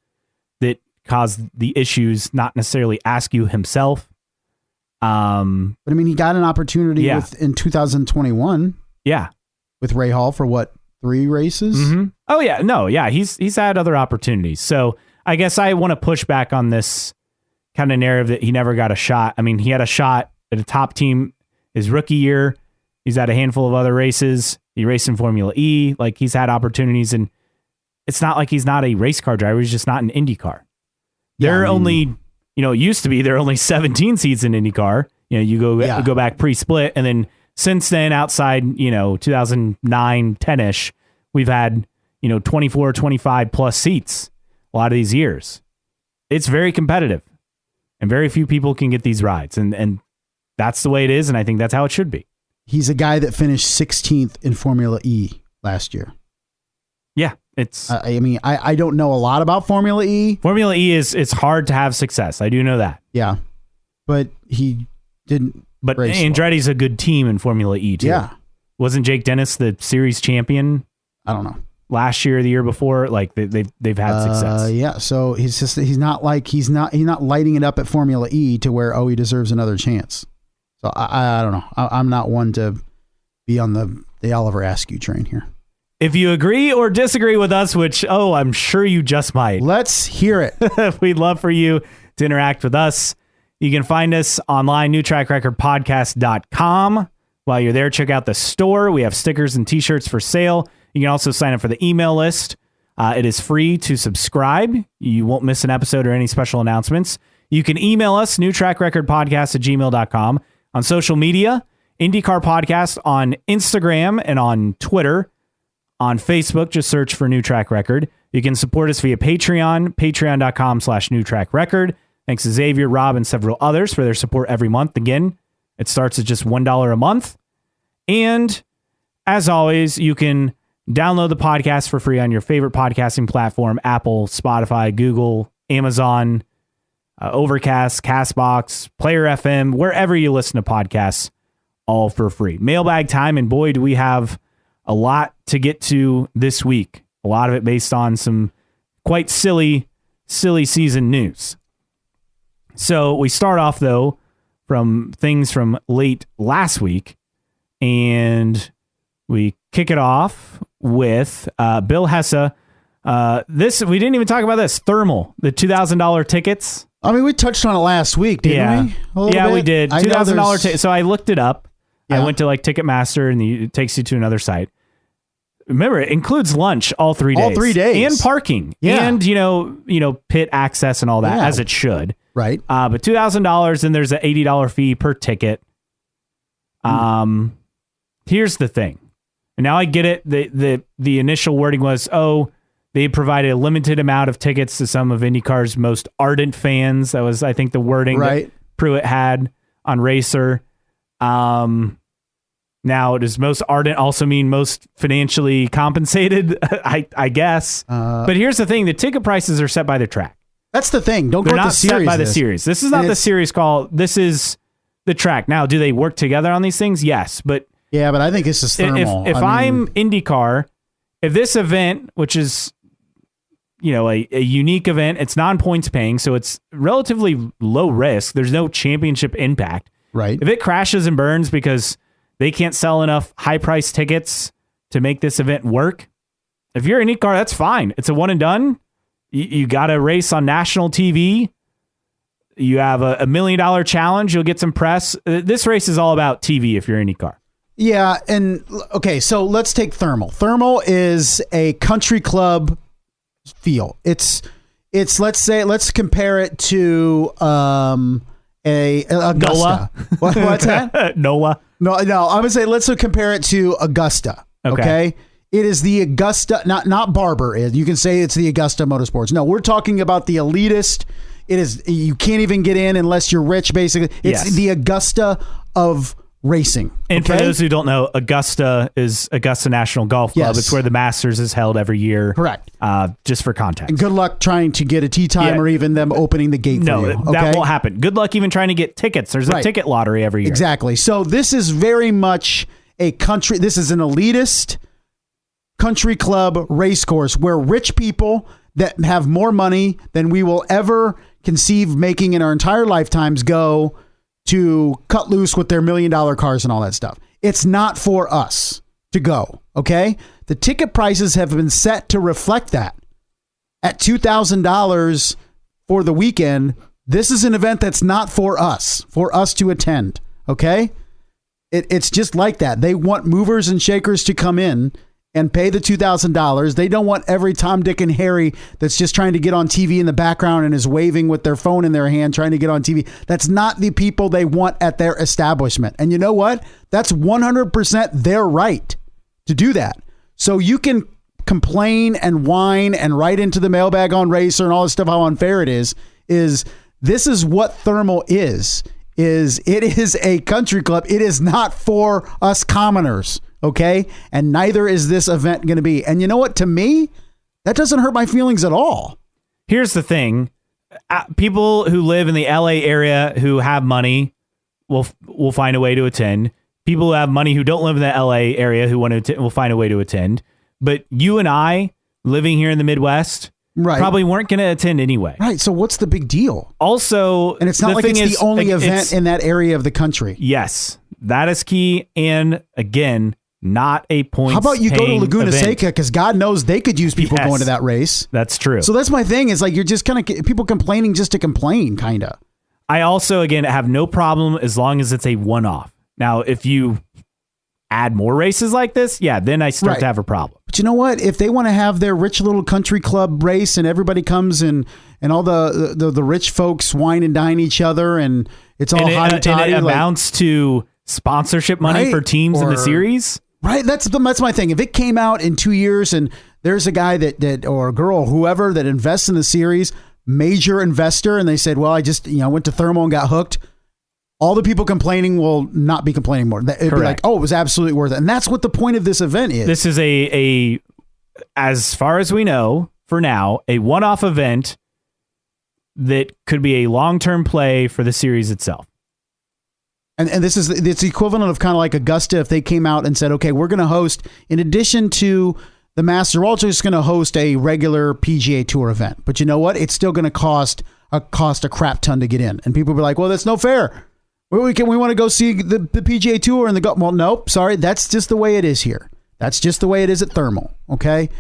that caused the issues, not necessarily Askew himself. But I mean, he got an opportunity in 2021. Yeah. With Rahal for what? 3 races? Mm-hmm. Oh yeah, no, yeah, he's had other opportunities. So I guess I want to push back on this kind of narrative that he never got a shot. I mean, he had a shot at a top team his rookie year. He's had a handful of other races. He raced in Formula E. Like, he's had opportunities, and it's not like he's not a race car driver. He's just not an IndyCar. There are only, it used to be there are only 17 seats in IndyCar. You go back pre-split, and then since then, outside, 2009, 10-ish, we've had, 24, 25 plus seats a lot of these years. It's very competitive. and very few people can get these rides. And that's the way it is, and I think that's how it should be. He's a guy that finished 16th in Formula E last year. Yeah, it's... I mean, I don't know a lot about Formula E. Formula E it's hard to have success. I do know that. Yeah, but he didn't. But Andretti's a good team in Formula E too. Yeah, wasn't Jake Dennis the series champion? I don't know. Last year, or the year before, like they've had success. Yeah, so he's not lighting it up at Formula E to where he deserves another chance. So I don't know. I'm not one to be on the Oliver Askew train here. If you agree or disagree with us, which I'm sure you just might, let's hear it. We'd love for you to interact with us. You can find us online, newtrackrecordpodcast.com. While you're there, check out the store. We have stickers and t-shirts for sale. You can also sign up for the email list. It is free to subscribe. You won't miss an episode or any special announcements. You can email us, newtrackrecordpodcast@gmail.com. On social media, IndyCar Podcast on Instagram and on Twitter. On Facebook, just search for New Track Record. You can support us via Patreon, patreon.com/newtrackrecord. Thanks to Xavier, Rob, and several others for their support every month. Again, it starts at just $1 a month. And as always, you can download the podcast for free on your favorite podcasting platform: Apple, Spotify, Google, Amazon, Overcast, Castbox, Player FM, wherever you listen to podcasts, all for free. Mailbag time, and boy, do we have a lot to get to this week. A lot of it based on some quite silly season news. So we start off, though, from things from late last week, and we kick it off with Bill Hesse. This we didn't even talk about this. Thermal, the $2,000 tickets. I mean, we touched on it last week, didn't we? Yeah, we did. $2,000 tickets. So I looked it up. Yeah. I went to Ticketmaster, and it takes you to another site. Remember, it includes lunch all 3 days. All 3 days. And parking. Yeah. And, pit access and all that, as it should. Right. But $2,000, and there's an $80 fee per ticket. Here's the thing. And now I get it. The initial wording was, they provided a limited amount of tickets to some of IndyCar's most ardent fans. That was, I think, the wording that Pruitt had on Racer. Now, does most ardent also mean most financially compensated? I guess. But here's the thing. The ticket prices are set by the track. That's the thing. Don't go with the series. They're not set by the series. This is not the series call. This is the track. Now, do they work together on these things? Yes. But I think this is thermal. If I'm IndyCar, if this event, which is, a unique event, it's non-points paying, so it's relatively low risk. There's no championship impact. Right. If it crashes and burns because they can't sell enough high-priced tickets to make this event work, if you're IndyCar, that's fine. It's a one and done. You got a race on national TV. You have a $1 million challenge. You'll get some press. This race is all about TV if you're IndyCar. Yeah, and okay, so let's take Thermal. Thermal is a country club feel. It's let's compare it to a Augusta. What's that? NOLA. No, I would say let's compare it to Augusta. Okay. It is the Augusta, not Barber. You can say it's the Augusta Motorsports. No, we're talking about the elitist. It is, you can't even get in unless you're rich, basically. It's the Augusta of racing. And for those who don't know, Augusta is Augusta National Golf Club. Yes. It's where the Masters is held every year. Correct. Just for context. And good luck trying to get a tee time or even them opening the gate for you. That won't happen. Good luck even trying to get tickets. There's a ticket lottery every year. Exactly. So this is very much this is an elitist country club race course where rich people that have more money than we will ever conceive making in our entire lifetimes go to cut loose with their $1 million cars and all that stuff. It's not for us to go. Okay. The ticket prices have been set to reflect that at $2,000 for the weekend. This is an event that's not for us to attend. Okay. It's just like that. They want movers and shakers to come in and pay the $2,000. They don't want every Tom, Dick, and Harry that's just trying to get on TV in the background and is waving with their phone in their hand trying to get on TV. That's not the people they want at their establishment. And you know what? That's 100% their right to do that. So you can complain and whine and write into the mailbag on Racer and all this stuff how unfair it is This is what Thermal is it is a country club. It is not for us commoners, okay? And neither is this event going to be. And you know what? To me, that doesn't hurt my feelings at all. Here's the thing. People who live in the LA area who have money will find a way to attend. People who have money who don't live in the LA area who want to attend will find a way to attend. But you and I, living here in the Midwest, probably weren't going to attend anyway. Right. So what's the big deal? Also, and it's not like it's the only event in that area of the country. Yes, that is key. And again, not a point. How about you go to Laguna Seca? Because God knows they could use people going to that race. That's true. So that's my thing. Is like you're just kind of people complaining just to complain, kind of. I also, again, have no problem as long as it's a one-off. Now, if you add more races like this, then I start to have a problem. But you know what? If they want to have their rich little country club race and everybody comes and all the rich folks wine and dine each other and it's all hotty-toddy. And it amounts to sponsorship money for teams in the series. Right. That's my thing. If it came out in 2 years and there's a guy that or a girl, whoever that invests in the series, major investor, and they said, well, I just, went to Thermal and got hooked. All the people complaining will not be complaining more. It'd be like, oh, it was absolutely worth it. And that's what the point of this event is. This is a as far as we know, for now, a one-off event that could be a long-term play for the series itself. And it's the equivalent of kind of like Augusta if they came out and said, okay, we're going to host, in addition to the Masters, we're also just going to host a regular PGA Tour event. But you know what? It's still going to cost a crap ton to get in. And people will be like, well, that's no fair. We want to go see the PGA Tour and the golf. Well, nope, sorry. That's just the way it is here. That's just the way it is at Thermal. Okay.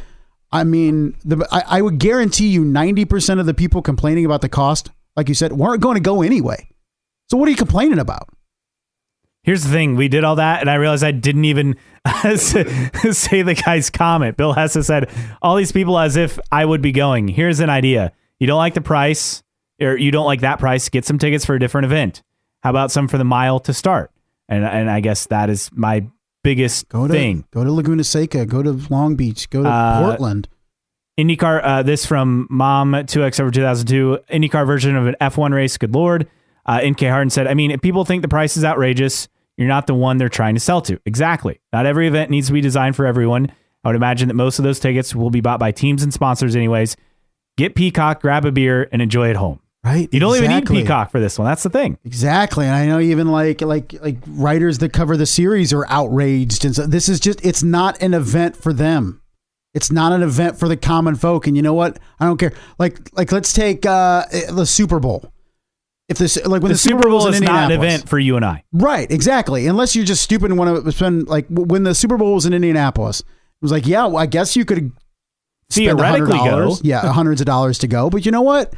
I mean, I would guarantee you 90% of the people complaining about the cost, like you said, weren't going to go anyway. So what are you complaining about? Here's the thing. We did all that, and I realized I didn't even say the guy's comment. Bill Hessa said, all these people as if I would be going. Here's an idea. You don't like the price, or you don't like that price, get some tickets for a different event. How about some for the mile to start? And I guess that is my biggest thing. Go to Laguna Seca. Go to Long Beach. Go to Portland. IndyCar, this from Mom 2X over 2002. IndyCar version of an F1 race. Good Lord. NK Harden said, I mean, if people think the price is outrageous, you're not the one they're trying to sell to. Exactly. Not every event needs to be designed for everyone. I would imagine that most of those tickets will be bought by teams and sponsors anyways. Get Peacock, grab a beer, and enjoy it home. Right. You don't even need Peacock for this one. That's the thing. Exactly. And I know even like writers that cover the series are outraged. And so this is just, it's not an event for them. It's not an event for the common folk. And you know what? I don't care. Like let's take the Super Bowl. If this, like when the Super Bowl is not an event for you and I. Right. Exactly. Unless you're just stupid and want to spend, like when the Super Bowl was in Indianapolis, it was like, yeah, well, I guess you could theoretically go. Yeah. Hundreds of dollars to go. But you know what?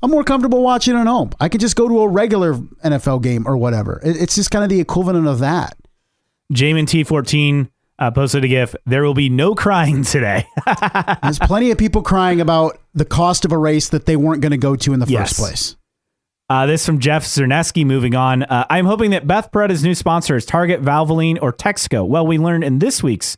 I'm more comfortable watching at home. I could just go to a regular NFL game or whatever. It's just kind of the equivalent of that. Jamin T14 posted a GIF. There will be no crying today. There's plenty of people crying about the cost of a race that they weren't going to go to in the first place. This from Jeff Zerneski. Moving on. I'm hoping that Beth Paretta's new sponsor is Target, Valvoline, or Texaco. Well, we learned in this week's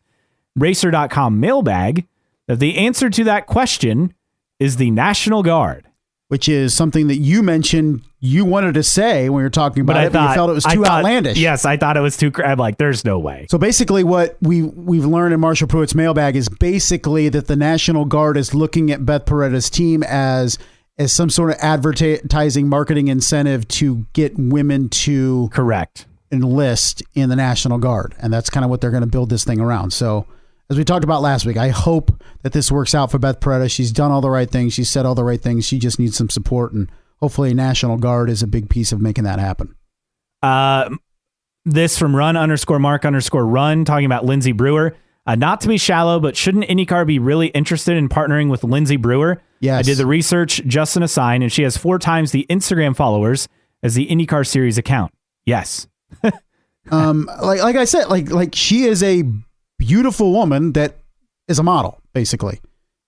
Racer.com mailbag that the answer to that question is the National Guard. Which is something that you mentioned you wanted to say when you were talking about it, but you felt it was too outlandish. Yes, I thought it was too... I'm like, there's no way. So basically what we've learned in Marshall Pruitt's mailbag is basically that the National Guard is looking at Beth Paretta's team as some sort of advertising marketing incentive to get women to... Correct. ...enlist in the National Guard. And that's kind of what they're going to build this thing around. So... As we talked about last week, I hope that this works out for Beth Paretta. She's done all the right things. She's said all the right things. She just needs some support, and hopefully National Guard is a big piece of making that happen. This from Run_Mark_Run, talking about Lindsey Brewer. Not to be shallow, but shouldn't IndyCar be really interested in partnering with Lindsey Brewer? Yes. I did the research, just an assign, and she has 4 times the Instagram followers as the IndyCar Series account. Yes. Like I said, like she is a beautiful woman that is a model, basically.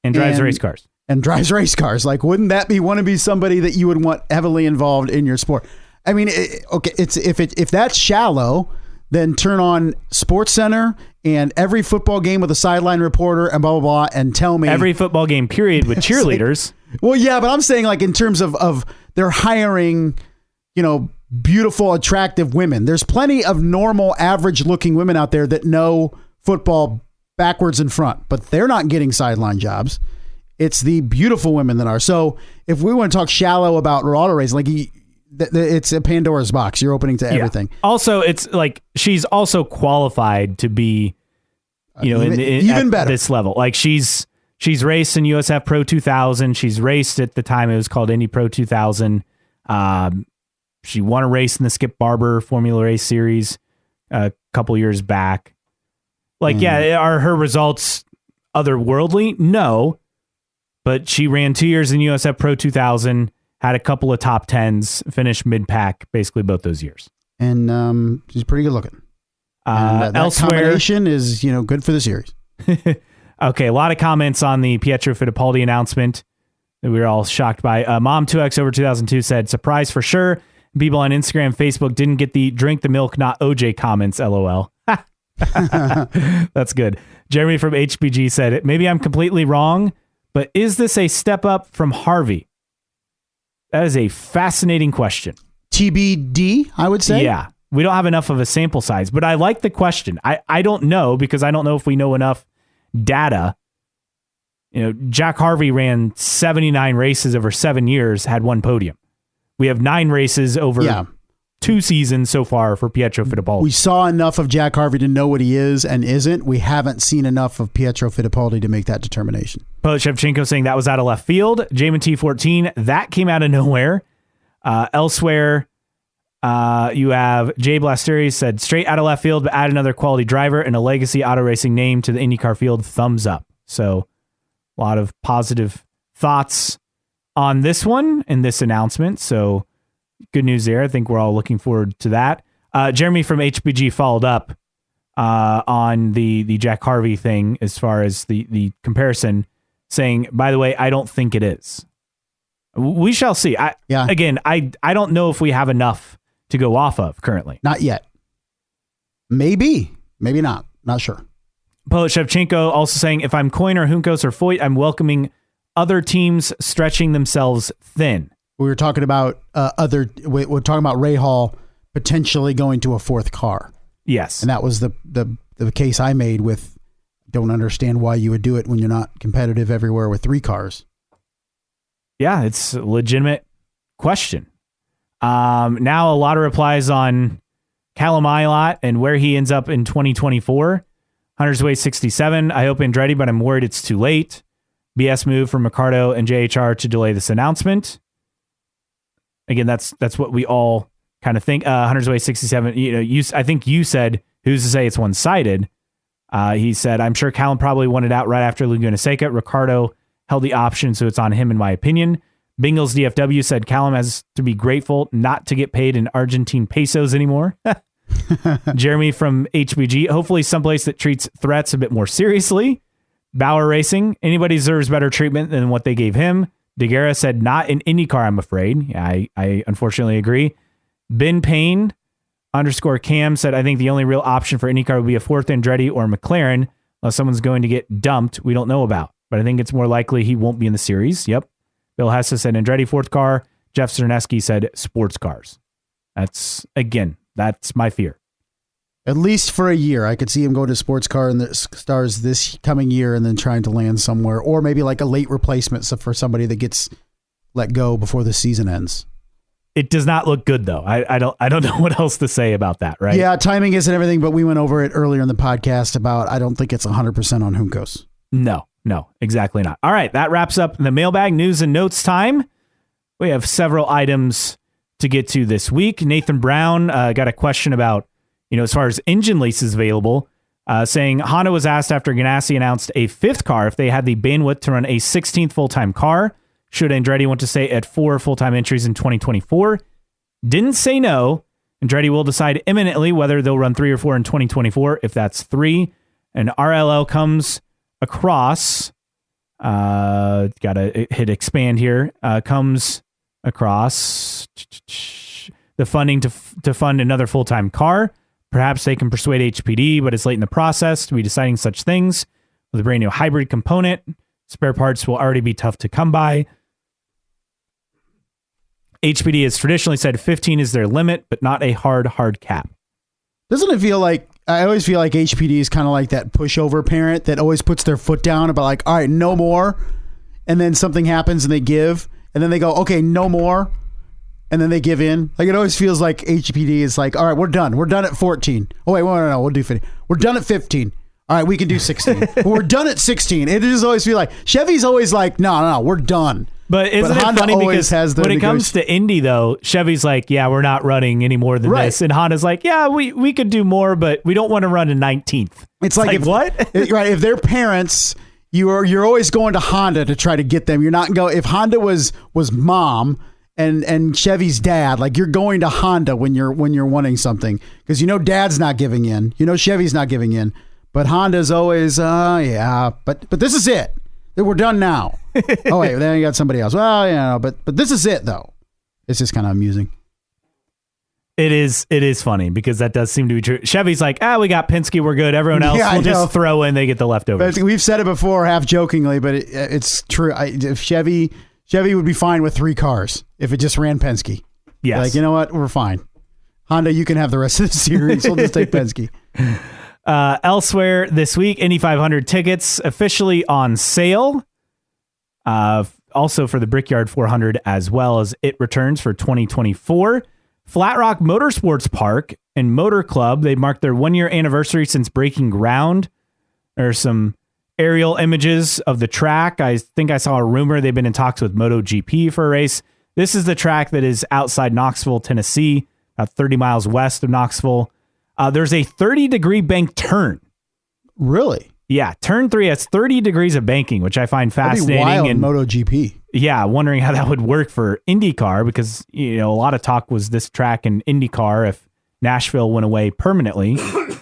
And drives race cars. And drives race cars. Like, wouldn't that be somebody that you would want heavily involved in your sport? I mean, okay, if that's shallow, then turn on Sports Center and every football game with a sideline reporter and blah, blah, blah, and tell me. Every football game, period, with cheerleaders. Well, yeah, but I'm saying like in terms of they're hiring, beautiful, attractive women. There's plenty of normal, average-looking women out there that know football backwards and front, but they're not getting sideline jobs. It's the beautiful women that are. So if we want to talk shallow about auto racing, it's a Pandora's box. You're opening to everything. Yeah. Also, it's like she's also qualified to be, even better this level. Like she's raced in USF Pro 2000. She's raced at the time it was called Indy Pro 2000. She won a race in the Skip Barber Formula Race Series a couple years back. Are her results otherworldly? No. But she ran 2 years in USF Pro 2000, had a couple of top tens, finished mid-pack basically both those years. And she's pretty good looking. That elsewhere, combination is, good for the series. Okay, a lot of comments on the Pietro Fittipaldi announcement that we were all shocked by. Mom 2X over 2002 said, surprise for sure. People on Instagram, Facebook didn't get the drink the milk, not OJ comments, LOL. That's good. Jeremy from HBG said, maybe I'm completely wrong, but is this a step up from Harvey? That is a fascinating question. TBD, I would say. Yeah. We don't have enough of a sample size, but I like the question. I don't know because I don't know if we know enough data. Jack Harvey ran 79 races over 7 years, had one podium. We have 9 races over 2 seasons so far for Pietro Fittipaldi. We saw enough of Jack Harvey to know what he is and isn't. We haven't seen enough of Pietro Fittipaldi to make that determination. Shevchenko saying that was out of left field. Jamin T14, that came out of nowhere. Elsewhere, you have Jay Blasteri said straight out of left field, but add another quality driver and a legacy auto racing name to the IndyCar field. Thumbs up. So a lot of positive thoughts on this one and this announcement. So good news there. I think we're all looking forward to that. Jeremy from HBG followed up on the Jack Harvey thing as far as the comparison, saying, by the way, I don't think it is. We shall see. Again, I don't know if we have enough to go off of currently. Not yet. Maybe not. Not sure. Shevchenko also saying, if I'm Coyne or Juncos or Foyt, I'm welcoming other teams stretching themselves thin. We were talking about we're talking about Rahal potentially going to a 4th car. Yes. And that was the case I made with, don't understand why you would do it when you're not competitive everywhere with 3 cars. Yeah, it's a legitimate question. Now a lot of replies on Callum Ilott and where he ends up in 2024. Hunter's Way 67. I hope Andretti, but I'm worried it's too late. BS move from Ricardo and JHR to delay this announcement. Again, that's what we all kind of think. Hunter's Way 67. I think you said, who's to say it's one-sided? He said, I'm sure Callum probably wanted out right after Laguna Seca. Ricardo held the option, so it's on him, in my opinion. Bingles DFW said Callum has to be grateful not to get paid in Argentine pesos anymore. Jeremy from HBG, hopefully someplace that treats threats a bit more seriously. Bauer Racing, anybody deserves better treatment than what they gave him. DeGuerra said, not in IndyCar, I'm afraid. Yeah, I unfortunately agree. Ben Payne _Cam said, I think the only real option for IndyCar would be a 4th Andretti or McLaren, unless someone's going to get dumped we don't know about. But I think it's more likely he won't be in the series. Yep. Bill Hessa said Andretti 4th car. Jeff Cerneski said sports cars. That's my fear. At least for a year. I could see him going to sports car and the stars this coming year and then trying to land somewhere, or maybe like a late replacement for somebody that gets let go before the season ends. It does not look good though. I don't know what else to say about that, right? Yeah, timing isn't everything, but we went over it earlier in the podcast about I don't think it's 100% on Juncos. No, exactly not. All right, that wraps up the mailbag news and notes time. We have several items to get to this week. Nathan Brown got a question about, as far as engine leases available, saying Honda was asked after Ganassi announced a 5th car if they had the bandwidth to run a 16th full-time car. Should Andretti want to stay at 4 full-time entries in 2024? Didn't say no. Andretti will decide imminently whether they'll run 3 or 4 in 2024. If that's 3, and RLL comes across, gotta hit expand here, comes across the funding to fund another full-time car. Perhaps they can persuade HPD, but it's late in the process to be deciding such things. With a brand new hybrid component, spare parts will already be tough to come by. HPD has traditionally said 15 is their limit, but not a hard cap. Doesn't it feel like, I always feel like HPD is kind of like that pushover parent that always puts their foot down about like, all right, no more. And then something happens and they give. And then they go, okay, no more. And then they give in. Like, it always feels like HPD is like, all right, we're done. We're done at 14. Oh, wait, no, we'll do 15. We're done at 15. All right, we can do 16. But we're done at 16. It just always feel like, Chevy's always like, no, we're done. But isn't it Honda funny always because when it comes to Indy, though, Chevy's like, yeah, we're not running any more than this. And Honda's like, yeah, we could do more, but we don't want to run in 19th. It's like what? Right, if they're parents, you're always going to Honda to try to get them. You're not if Honda was mom and Chevy's dad, like you're going to Honda when you're wanting something because dad's not giving in. Chevy's not giving in. But Honda's always, yeah, but this is it. We're done now. Oh, wait, then you got somebody else. Well, yeah, but this is it, though. It's just kind of amusing. It is funny because that does seem to be true. Chevy's like, we got Penske, we're good. Everyone else, we'll just throw in, they get the leftovers. We've said it before, half jokingly, but it's true. If Chevy would be fine with 3 cars if it just ran Penske. Yes. Like, you know what? We're fine. Honda, you can have the rest of the series. We'll just take Penske. Elsewhere this week, Indy 500 tickets officially on sale. Also for the Brickyard 400 as well as it returns for 2024. Flat Rock Motorsports Park and Motor Club, they marked their 1-year anniversary since breaking ground. There are some aerial images of the track. I think I saw a rumor they've been in talks with MotoGP for a race. This is the track that is outside Knoxville, Tennessee, about 30 miles west of Knoxville. There's a 30-degree bank turn. Really? Yeah, turn 3 has 30 degrees of banking, which I find fascinating. That'd be wild and MotoGP. Yeah, wondering how that would work for IndyCar because a lot of talk was this track in IndyCar if Nashville went away permanently.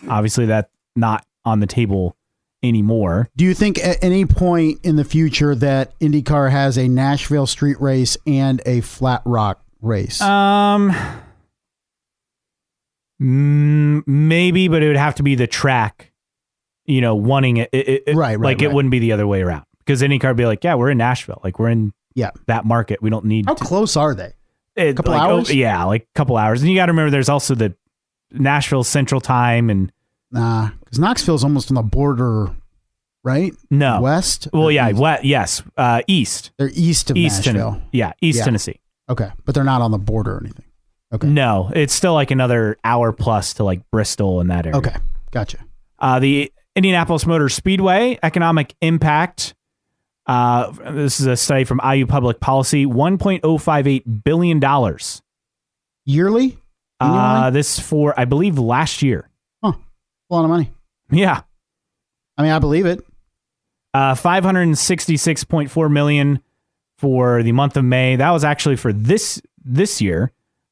Obviously, that's not on the table anymore. Do you think at any point in the future that IndyCar has a Nashville street race and a Flat Rock race? Maybe, but it would have to be the track, wanting it. Right. It wouldn't be the other way around because IndyCar would be like, yeah, we're in Nashville. Like we're in that market. We don't need How close are they? A couple hours? Like a couple hours. And you got to remember there's also the Nashville Central Time and because Knoxville's almost on the border, right? No. West? Well, yeah, yes. East. They're east of Nashville. East Tennessee. Okay. But they're not on the border or anything. Okay. No, it's still like another hour plus to like Bristol in that area. Okay. Gotcha. The Indianapolis Motor Speedway economic impact. This is a study from IU Public Policy, $1.058 billion. Yearly? This for, I believe, last year. Huh. A lot of money. Yeah. I mean, I believe it. 566.4 million for the month of May. That was actually for this year.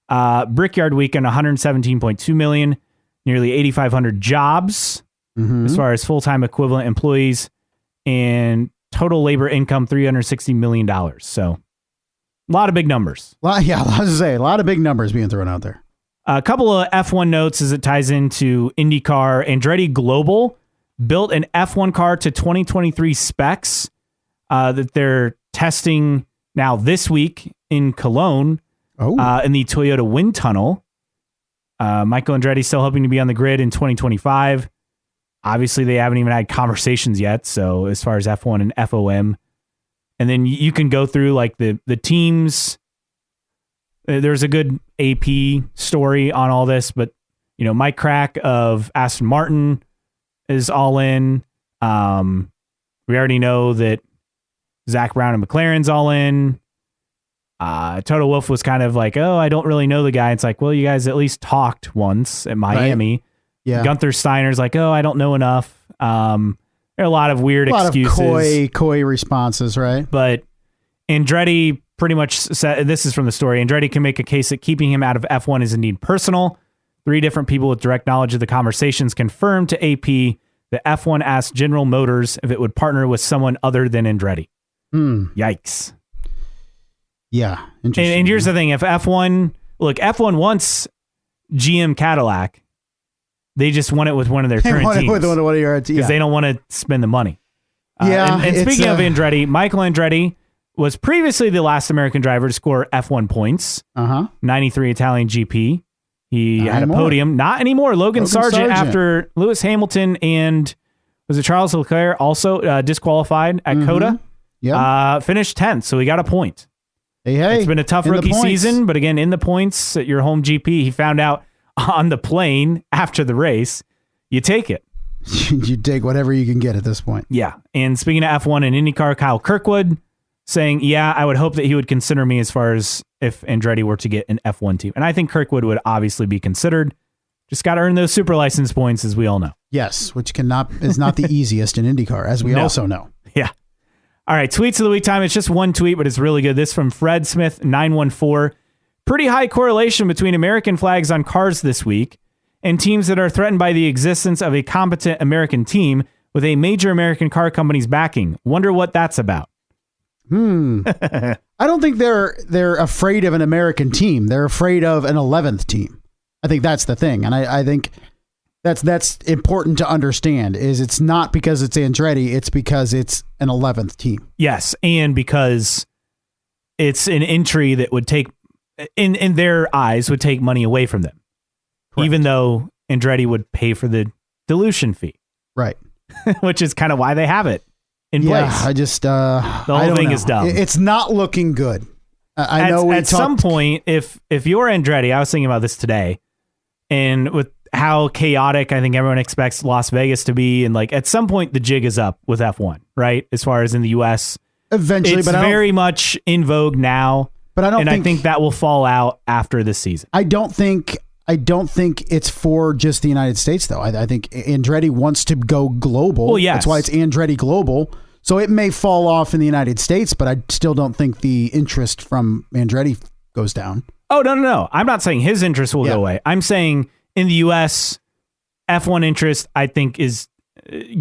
Brickyard Weekend, 117.2 million, nearly 8,500 jobs as far as full-time equivalent employees, and total labor income, $360 million. So a lot of big numbers. I was to say, a lot of big numbers being thrown out there. A couple of F1 notes as it ties into IndyCar. Andretti Global built an F1 car to 2023 specs that they're testing now this week in Cologne. In the Toyota wind tunnel. Michael Andretti still hoping to be on the grid in 2025. Obviously, they haven't even had conversations yet. So as far as F1 and FOM, and then you can go through like the teams. There's a good AP story on all this, but Mike Crack of Aston Martin is all in. We already know that Zach Brown of McLaren's all in. Toto Wolff was kind of like, I don't really know the guy. It's like, well, you guys at least talked once at Miami. Right. Yeah. Gunther Steiner's like, I don't know enough. There are a lot of weird excuses. A lot of coy responses, right? But Andretti pretty much said, this is from the story, Andretti can make a case that keeping him out of F1 is indeed personal. 3 different people with direct knowledge of the conversations confirmed to AP that F1 asked General Motors if it would partner with someone other than Andretti. Yikes. Yeah. Interesting. And here's the thing. If F1 wants GM Cadillac, they just want it with one of their current teams. Because they don't want to spend the money. And speaking of Andretti, Michael Andretti was previously the last American driver to score F1 points. 93 Italian GP. He had a podium. Not anymore. Logan Sargent after Lewis Hamilton and was it Charles Leclerc also disqualified at COTA? Finished 10th, so he got a point. Hey, it's been a tough rookie season, but again, in the points at your home GP, he found out on the plane after the race, you take it. You take whatever you can get at this point. Yeah. And speaking of F1 and IndyCar, Kyle Kirkwood saying, yeah, I would hope that he would consider me as far as if Andretti were to get an F1 team. And I think Kirkwood would obviously be considered. Just got to earn those super license points, as we all know. Yes, which is not the easiest in IndyCar, as we also know. Yeah. All right, tweets of the week time. It's just one tweet, but it's really good. This from Fred Smith 914. Pretty high correlation between American flags on cars this week and teams that are threatened by the existence of a competent American team with a major American car company's backing. Wonder what that's about. I don't think they're afraid of an American team. They're afraid of an 11th team. I think that's the thing. And I think that's important to understand is it's not because it's Andretti. It's because it's an 11th team. Yes. And because it's an entry that would take, in their eyes, would take money away from them. Correct. Even though Andretti would pay for the dilution fee. Right. Which is kind of why they have it in place. I just, the whole thing is dumb. It's not looking good. I know at some point, if you're Andretti, I was thinking about this today, and with how chaotic I think everyone expects Las Vegas to be, and like at some point the jig is up with F1, right? As far as in the US, eventually, it's very much in vogue now. But I think that will fall out after this season. I don't think it's for just the United States, though. I think Andretti wants to go global. Well, yes. That's why it's Andretti Global. So it may fall off in the United States, but I still don't think the interest from Andretti goes down. Oh, no. I'm not saying his interest will go away. I'm saying in the U.S., F1 interest, I think, is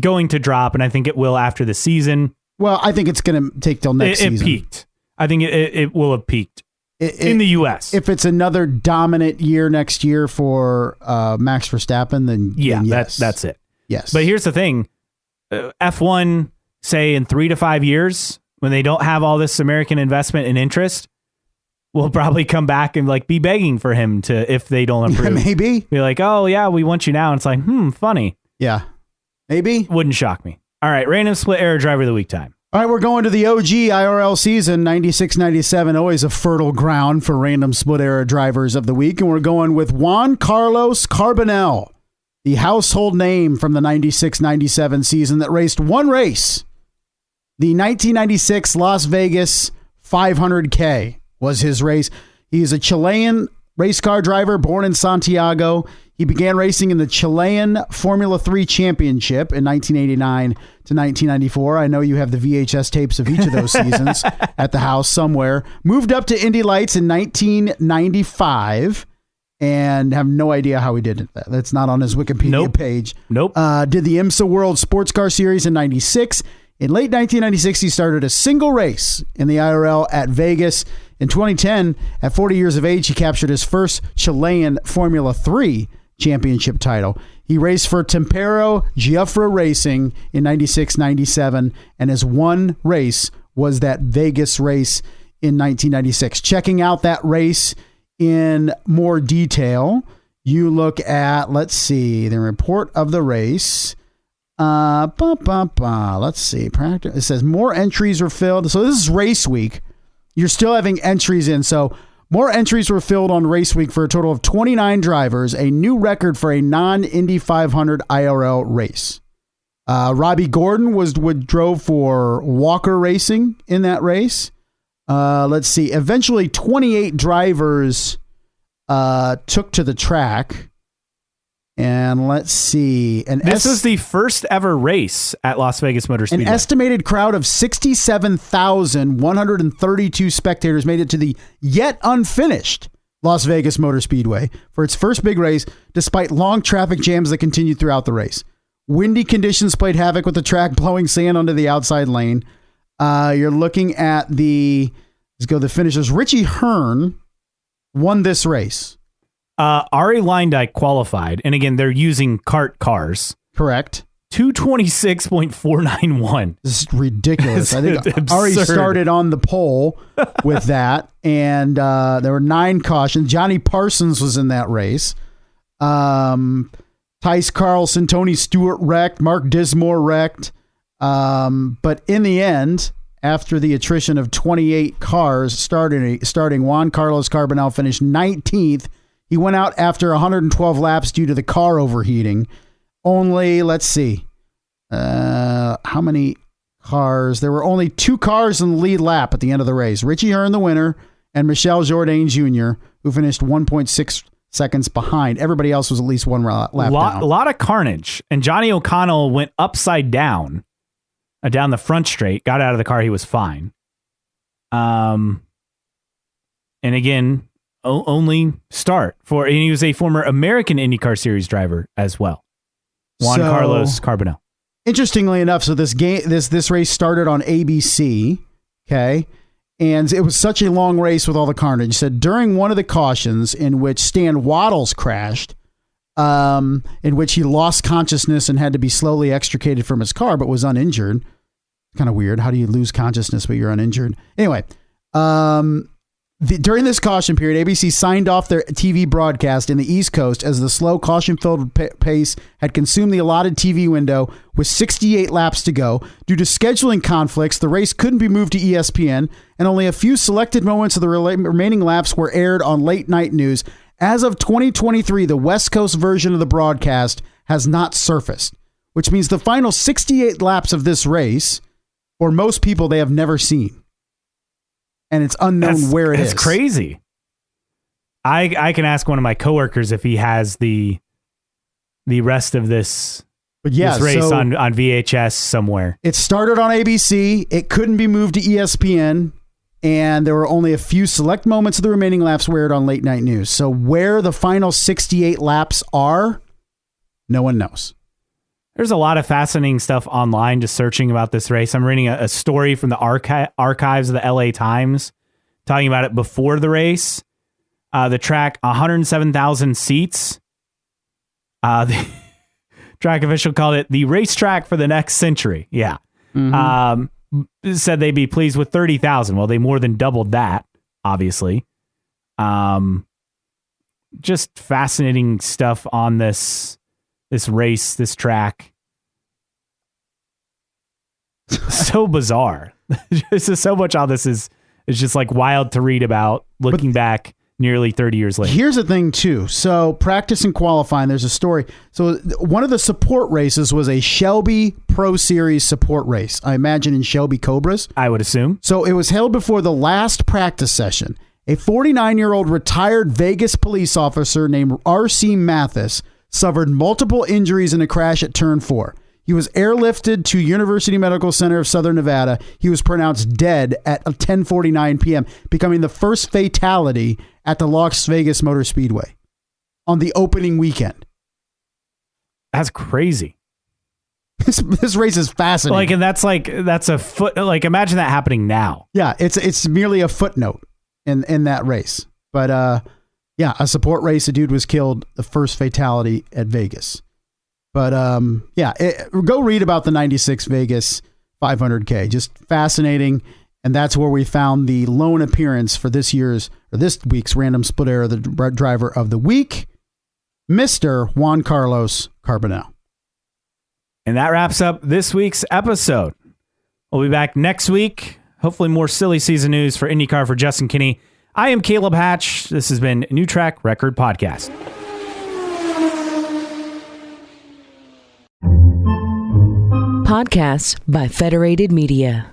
going to drop, and I think it will after the season. Well, I think it's going to take till next season. It peaked. I think it will have peaked in the U.S. If it's another dominant year next year for Max Verstappen, then yes. That's it. Yes. But here's the thing. F1, say in 3 to 5 years, when they don't have all this American investment and interest, will probably come back and like be begging for him to, if they don't approve. Yeah, maybe. Be like, oh, yeah, we want you now. And it's like, funny. Yeah. Maybe. Wouldn't shock me. All right, random split error driver of the week time. All right, we're going to the OG IRL season, 96-97, always a fertile ground for random split era drivers of the week. And we're going with Juan Carlos Carbonell, the household name from the 96-97 season that raced one race. The 1996 Las Vegas 500K was his race. He is a Chilean race car driver born in Santiago. He began racing in the Chilean Formula 3 Championship in 1989 to 1994. I know you have the VHS tapes of each of those seasons at the house somewhere. Moved up to Indy Lights in 1995 and have no idea how he did it. That's not on his Wikipedia page. Nope. Did the IMSA World Sports Car Series in 96. In late 1996, he started a single race in the IRL at Vegas. In 2010, at 40 years of age, he captured his first Chilean Formula 3 championship title. He raced for Tempero Giuffra Racing in 96-97, and his one race was that Vegas race in 1996. Checking out that race in more detail, you look at, let's see, the report of the race. Let's see. Practice. It says more entries were filled. So this is race week. You're still having entries in. So more entries were filled on race week for a total of 29 drivers, a new record for a non-Indy 500 IRL race. Robbie Gordon drove for Walker Racing in that race. Let's see. Eventually, 28 drivers took to the track. And let's see. This is the first ever race at Las Vegas Motor Speedway. An estimated crowd of 67,132 spectators made it to the yet unfinished Las Vegas Motor Speedway for its first big race, despite long traffic jams that continued throughout the race. Windy conditions played havoc with the track, blowing sand onto the outside lane. You're looking at let's go to the finishers. Richie Hearn won this race. Ari Leindyke qualified, and again, they're using kart cars. Correct. 226.491. This is ridiculous. I think Absurd. Ari started on the pole with that, and there were 9 cautions. Johnny Parsons was in that race. Tice Carlson, Tony Stewart wrecked. Mark Dismore wrecked. But in the end, after the attrition of 28 cars starting Juan Carlos Carbonell finished 19th. He went out after 112 laps due to the car overheating. Only, let's see, how many cars? There were only 2 cars in the lead lap at the end of the race. Richie Hearn, the winner, and Michel Jourdain Jr., who finished 1.6 seconds behind. Everybody else was at least 1 lap down. A lot of carnage. And Johnny O'Connell went upside down the front straight, got out of the car. He was fine. And again, only start and he was a former American IndyCar Series driver as well. Juan Carlos Carbonell. Interestingly enough, so this race started on ABC, okay, and it was such a long race with all the carnage. He said during one of the cautions in which Stan Waddles crashed, in which he lost consciousness and had to be slowly extricated from his car, but was uninjured. Kind of weird. How do you lose consciousness but you're uninjured? Anyway, during this caution period, ABC signed off their TV broadcast in the East Coast as the slow, caution-filled pace had consumed the allotted TV window with 68 laps to go. Due to scheduling conflicts, the race couldn't be moved to ESPN, and only a few selected moments of the remaining laps were aired on late-night news. As of 2023, the West Coast version of the broadcast has not surfaced, which means the final 68 laps of this race, for most people, they have never seen. And it's unknown where it is. It's crazy. I can ask one of my coworkers if he has the rest of this, this race on VHS somewhere. It started on ABC. It couldn't be moved to ESPN. And there were only a few select moments of the remaining laps were aired on late night news. So where the final 68 laps are, no one knows. There's a lot of fascinating stuff online just searching about this race. I'm reading a story from the archives of the LA Times talking about it before the race. The track, 107,000 seats. The track official called it the racetrack for the next century. Yeah. Mm-hmm. Said they'd be pleased with 30,000. Well, they more than doubled that, obviously. Just fascinating stuff on this race, this track. So bizarre. So much of this is just like wild to read about looking back nearly 30 years later. Here's the thing too. So practice and qualifying, there's a story. So one of the support races was a Shelby Pro Series support race. I imagine in Shelby Cobras. I would assume. So it was held before the last practice session. A 49-year-old retired Vegas police officer named R.C. Mathis suffered multiple injuries in a crash at Turn 4. He was airlifted to University Medical Center of Southern Nevada. He was pronounced dead at 10:49 p.m., becoming the first fatality at the Las Vegas Motor Speedway on the opening weekend. That's crazy. This race is fascinating. And that's a foot. Like, imagine that happening now. Yeah, it's merely a footnote in that race. But yeah, a support race. A dude was killed. The first fatality at Vegas. But go read about the 96 Vegas 500K. Just fascinating. And that's where we found the lone appearance for this week's Random Split Error, the driver of the week, Mr. Juan Carlos Carbonell. And that wraps up this week's episode. We'll be back next week. Hopefully more silly season news for IndyCar for Justin Kinney. I am Caleb Hatch. This has been New Track Record Podcast. Podcasts by Federated Media.